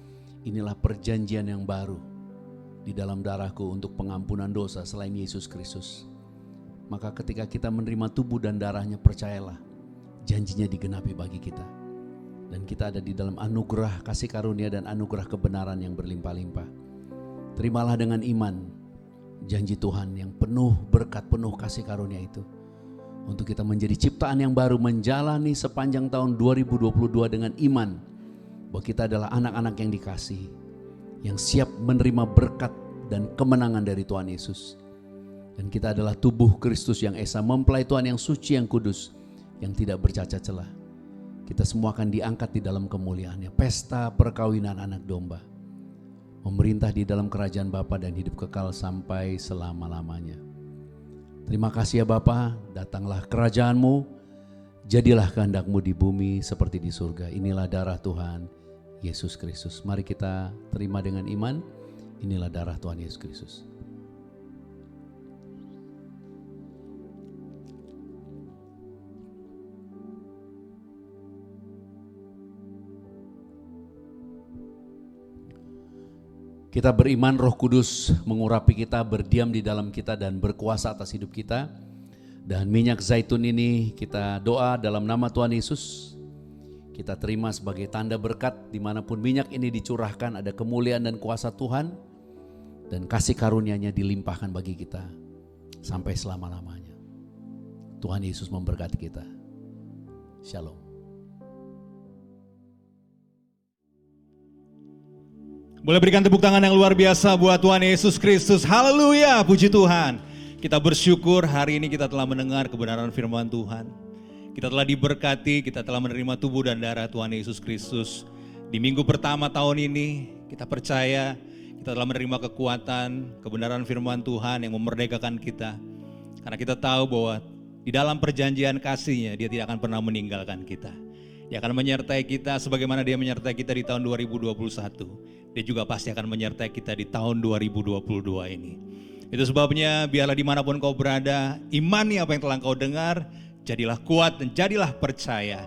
inilah perjanjian yang baru di dalam darahku untuk pengampunan dosa selain Yesus Kristus. Maka ketika kita menerima tubuh dan darahnya, percayalah janjinya digenapi bagi kita. Dan kita ada di dalam anugerah kasih karunia dan anugerah kebenaran yang berlimpah-limpah. Terimalah dengan iman janji Tuhan yang penuh berkat, penuh kasih karunia itu. Untuk kita menjadi ciptaan yang baru, menjalani sepanjang tahun 2022 dengan iman bahwa kita adalah anak-anak yang dikasihi, yang siap menerima berkat dan kemenangan dari Tuhan Yesus. Dan kita adalah tubuh Kristus yang esa, mempelai Tuhan yang suci, yang kudus, yang tidak bercacat celah. Kita semua akan diangkat di dalam kemuliaannya. Pesta perkawinan anak domba. Memerintah di dalam kerajaan Bapa dan hidup kekal sampai selama-lamanya. Terima kasih ya Bapa, datanglah kerajaan-Mu, jadilah kehendak-Mu di bumi seperti di surga. Inilah darah Tuhan Yesus Kristus. Mari kita terima dengan iman, inilah darah Tuhan Yesus Kristus. Kita beriman Roh Kudus mengurapi kita, berdiam di dalam kita dan berkuasa atas hidup kita. Dan minyak zaitun ini kita doa dalam nama Tuhan Yesus. Kita terima sebagai tanda berkat dimanapun minyak ini dicurahkan, ada kemuliaan dan kuasa Tuhan. Dan kasih karunia-Nya dilimpahkan bagi kita sampai selama-lamanya. Tuhan Yesus memberkati kita. Shalom. Boleh berikan tepuk tangan yang luar biasa buat Tuhan Yesus Kristus. Haleluya, puji Tuhan. Kita bersyukur hari ini kita telah mendengar kebenaran firman Tuhan. Kita telah diberkati, kita telah menerima tubuh dan darah Tuhan Yesus Kristus. Di minggu pertama tahun ini kita percaya kita telah menerima kekuatan, kebenaran firman Tuhan yang memerdekakan kita. Karena kita tahu bahwa di dalam perjanjian kasih-Nya Dia tidak akan pernah meninggalkan kita. Dia akan menyertai kita sebagaimana Dia menyertai kita di tahun 2021. Dia juga pasti akan menyertai kita di tahun 2022 ini. Itu sebabnya biarlah dimanapun kau berada, imani apa yang telah kau dengar, jadilah kuat dan jadilah percaya.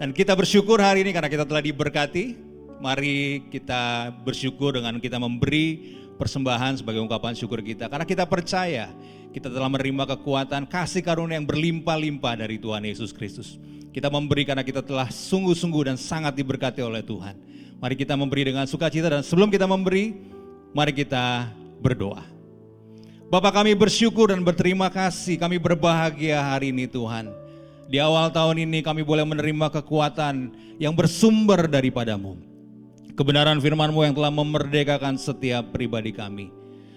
Dan kita bersyukur hari ini karena kita telah diberkati. Mari kita bersyukur dengan kita memberi persembahan sebagai ungkapan syukur kita. Karena kita percaya kita telah menerima kekuatan kasih karunia yang berlimpah-limpah dari Tuhan Yesus Kristus. Kita memberi karena kita telah sungguh-sungguh dan sangat diberkati oleh Tuhan. Mari kita memberi dengan sukacita dan sebelum kita memberi, mari kita berdoa. Bapa, kami bersyukur dan berterima kasih, kami berbahagia hari ini Tuhan. Di awal tahun ini kami boleh menerima kekuatan yang bersumber daripada-Mu. Kebenaran firman-Mu yang telah memerdekakan setiap pribadi kami.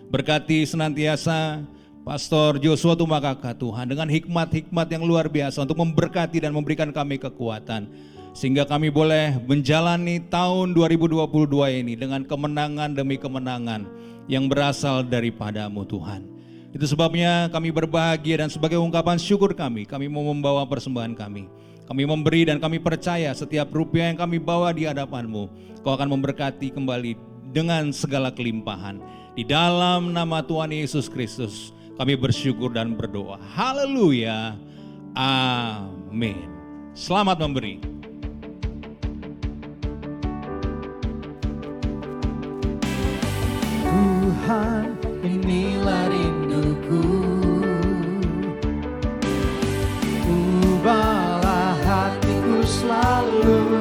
Berkati senantiasa Pastor Joshua Tumakaka Tuhan dengan hikmat-hikmat yang luar biasa untuk memberkati dan memberikan kami kekuatan. Sehingga kami boleh menjalani tahun 2022 ini dengan kemenangan demi kemenangan yang berasal daripada-Mu Tuhan. Itu sebabnya kami berbahagia dan sebagai ungkapan syukur kami mau membawa persembahan kami. Kami memberi dan kami percaya setiap rupiah yang kami bawa di hadapan-Mu, Kau akan memberkati kembali dengan segala kelimpahan. Di dalam nama Tuhan Yesus Kristus kami bersyukur dan berdoa. Haleluya. Amin. Selamat memberi. Tuhan, inilah rinduku. Ubahlah hatiku selalu.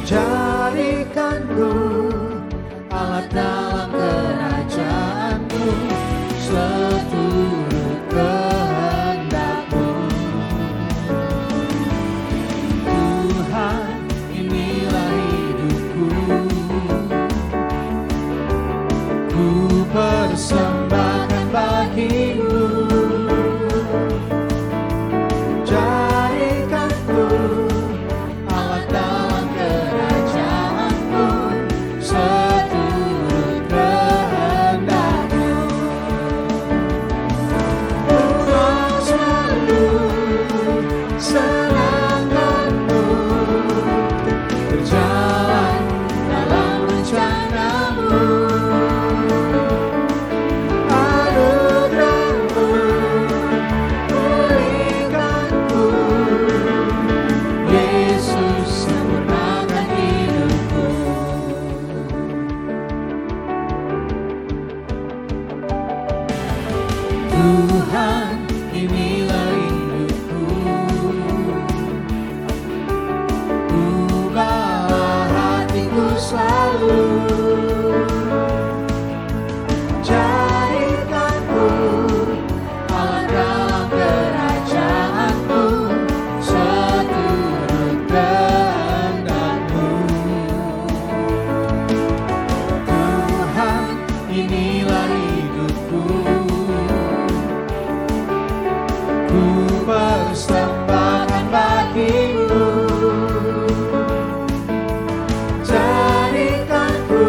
Jadikanku alat dalam kerajaan-Mu, seturut kehendak-Mu. Tuhan, inilah hidupku. Ku persembahkan bagi-Mu. Jadikanku alat dalam kerajaan-Mu, seturut persembahkan bagimu. Jadikanku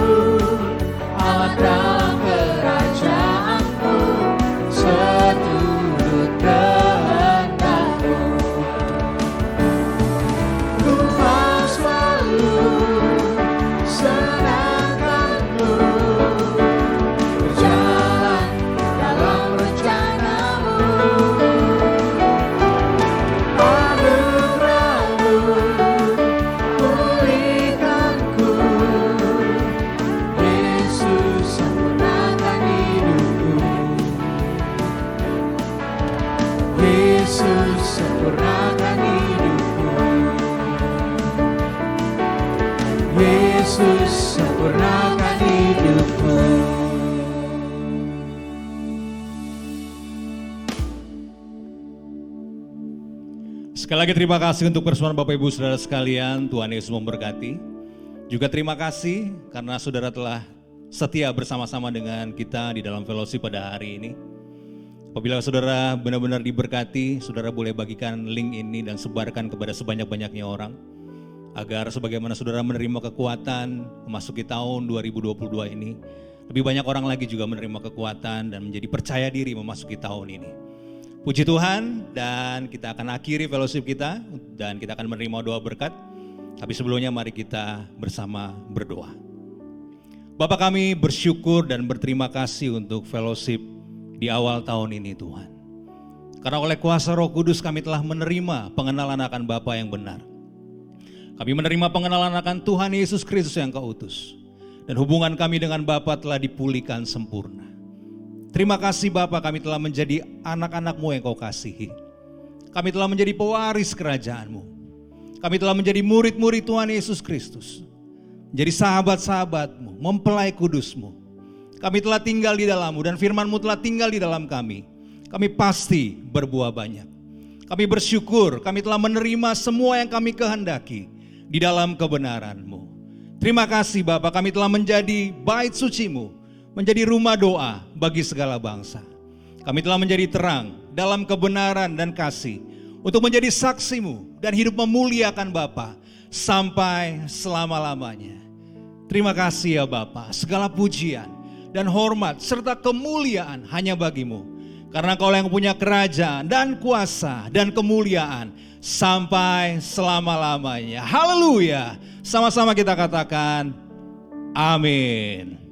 alat dalam kerajaanmu, seturut kehendakmu. Ku mau selalu senangkanmu, berjalan dalam rencanamu. Anugerahmu pulihkanku, Yesus sempurnakan hidupku. Yesus sempurnakan hidupku. Yesus sempurnakan hidupku. Sekali lagi terima kasih untuk persembahan Bapak Ibu Saudara sekalian, Tuhan Yesus memberkati. Juga terima kasih karena saudara telah setia bersama-sama dengan kita di dalam fellowship pada hari ini. Apabila saudara benar-benar diberkati, saudara boleh bagikan link ini dan sebarkan kepada sebanyak-banyaknya orang. Agar sebagaimana saudara menerima kekuatan memasuki tahun 2022 ini, lebih banyak orang lagi juga menerima kekuatan dan menjadi percaya diri memasuki tahun ini. Puji Tuhan, dan kita akan akhiri fellowship kita dan kita akan menerima doa berkat. Tapi sebelumnya mari kita bersama berdoa. Bapa kami bersyukur dan berterima kasih untuk fellowship di awal tahun ini Tuhan. Karena oleh kuasa Roh Kudus kami telah menerima pengenalan akan Bapa yang benar. Kami menerima pengenalan akan Tuhan Yesus Kristus yang Kau utus. Dan hubungan kami dengan Bapa telah dipulihkan sempurna. Terima kasih Bapa, kami telah menjadi anak-anak-Mu yang Kau kasihi. Kami telah menjadi pewaris kerajaan-Mu. Kami telah menjadi murid-murid Tuhan Yesus Kristus. Menjadi sahabat-sahabat-Mu, mempelai kudus-Mu. Kami telah tinggal di dalam-Mu dan firman-Mu telah tinggal di dalam kami. Kami pasti berbuah banyak. Kami bersyukur, kami telah menerima semua yang kami kehendaki di dalam kebenaran-Mu. Terima kasih Bapa, kami telah menjadi bait suci-Mu, menjadi rumah doa bagi segala bangsa. Kami telah menjadi terang dalam kebenaran dan kasih untuk menjadi saksi-Mu dan hidup memuliakan Bapa sampai selama-lamanya. Terima kasih ya Bapa, segala pujian dan hormat serta kemuliaan hanya bagi-Mu. Karena Kau yang punya kerajaan dan kuasa dan kemuliaan sampai selama-lamanya. Haleluya. Sama-sama kita katakan amin.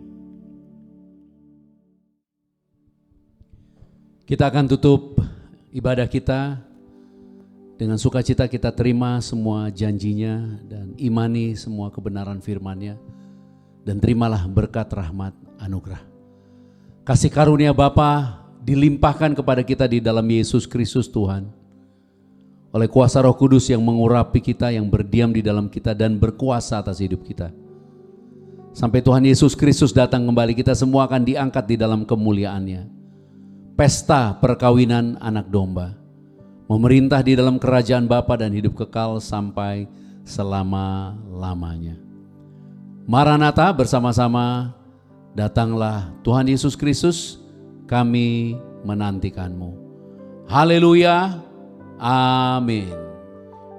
Kita akan tutup ibadah kita dengan sukacita. Kita terima semua janjinya dan imani semua kebenaran firman-Nya. Dan terimalah berkat rahmat anugerah. Kasih karunia Bapa dilimpahkan kepada kita di dalam Yesus Kristus Tuhan. Oleh kuasa Roh Kudus yang mengurapi kita, yang berdiam di dalam kita dan berkuasa atas hidup kita. Sampai Tuhan Yesus Kristus datang kembali, kita semua akan diangkat di dalam kemuliaan-Nya. Pesta perkawinan anak domba, memerintah di dalam kerajaan Bapa dan hidup kekal sampai selama-lamanya. Maranatha, bersama-sama datanglah Tuhan Yesus Kristus, kami menantikan-Mu. Haleluya, amin.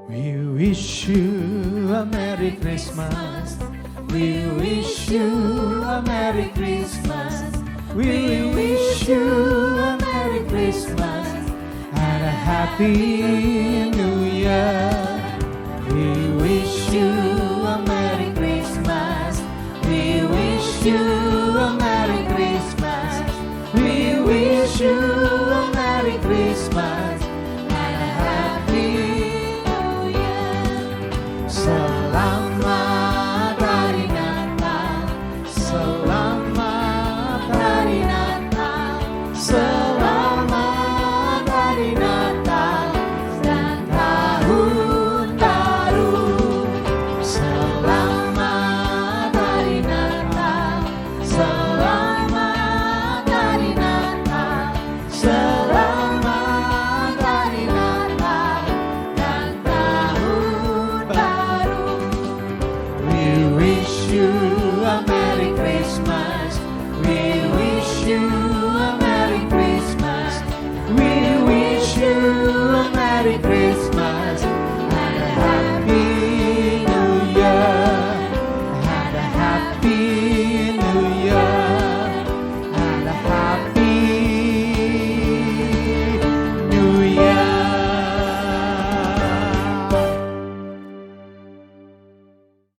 We wish you a Merry Christmas. We wish you a Merry Christmas. We wish you a Merry Christmas and a Happy New Year. We wish you a Merry Christmas. We wish you a Merry Christmas. We wish you a Merry Christmas and a Happy New Year. Selamat Hari Natal, selamat Hari Natal, selamat Hari Natal dan Tahun Baru. Selamat Hari Natal, selamat Hari Natal.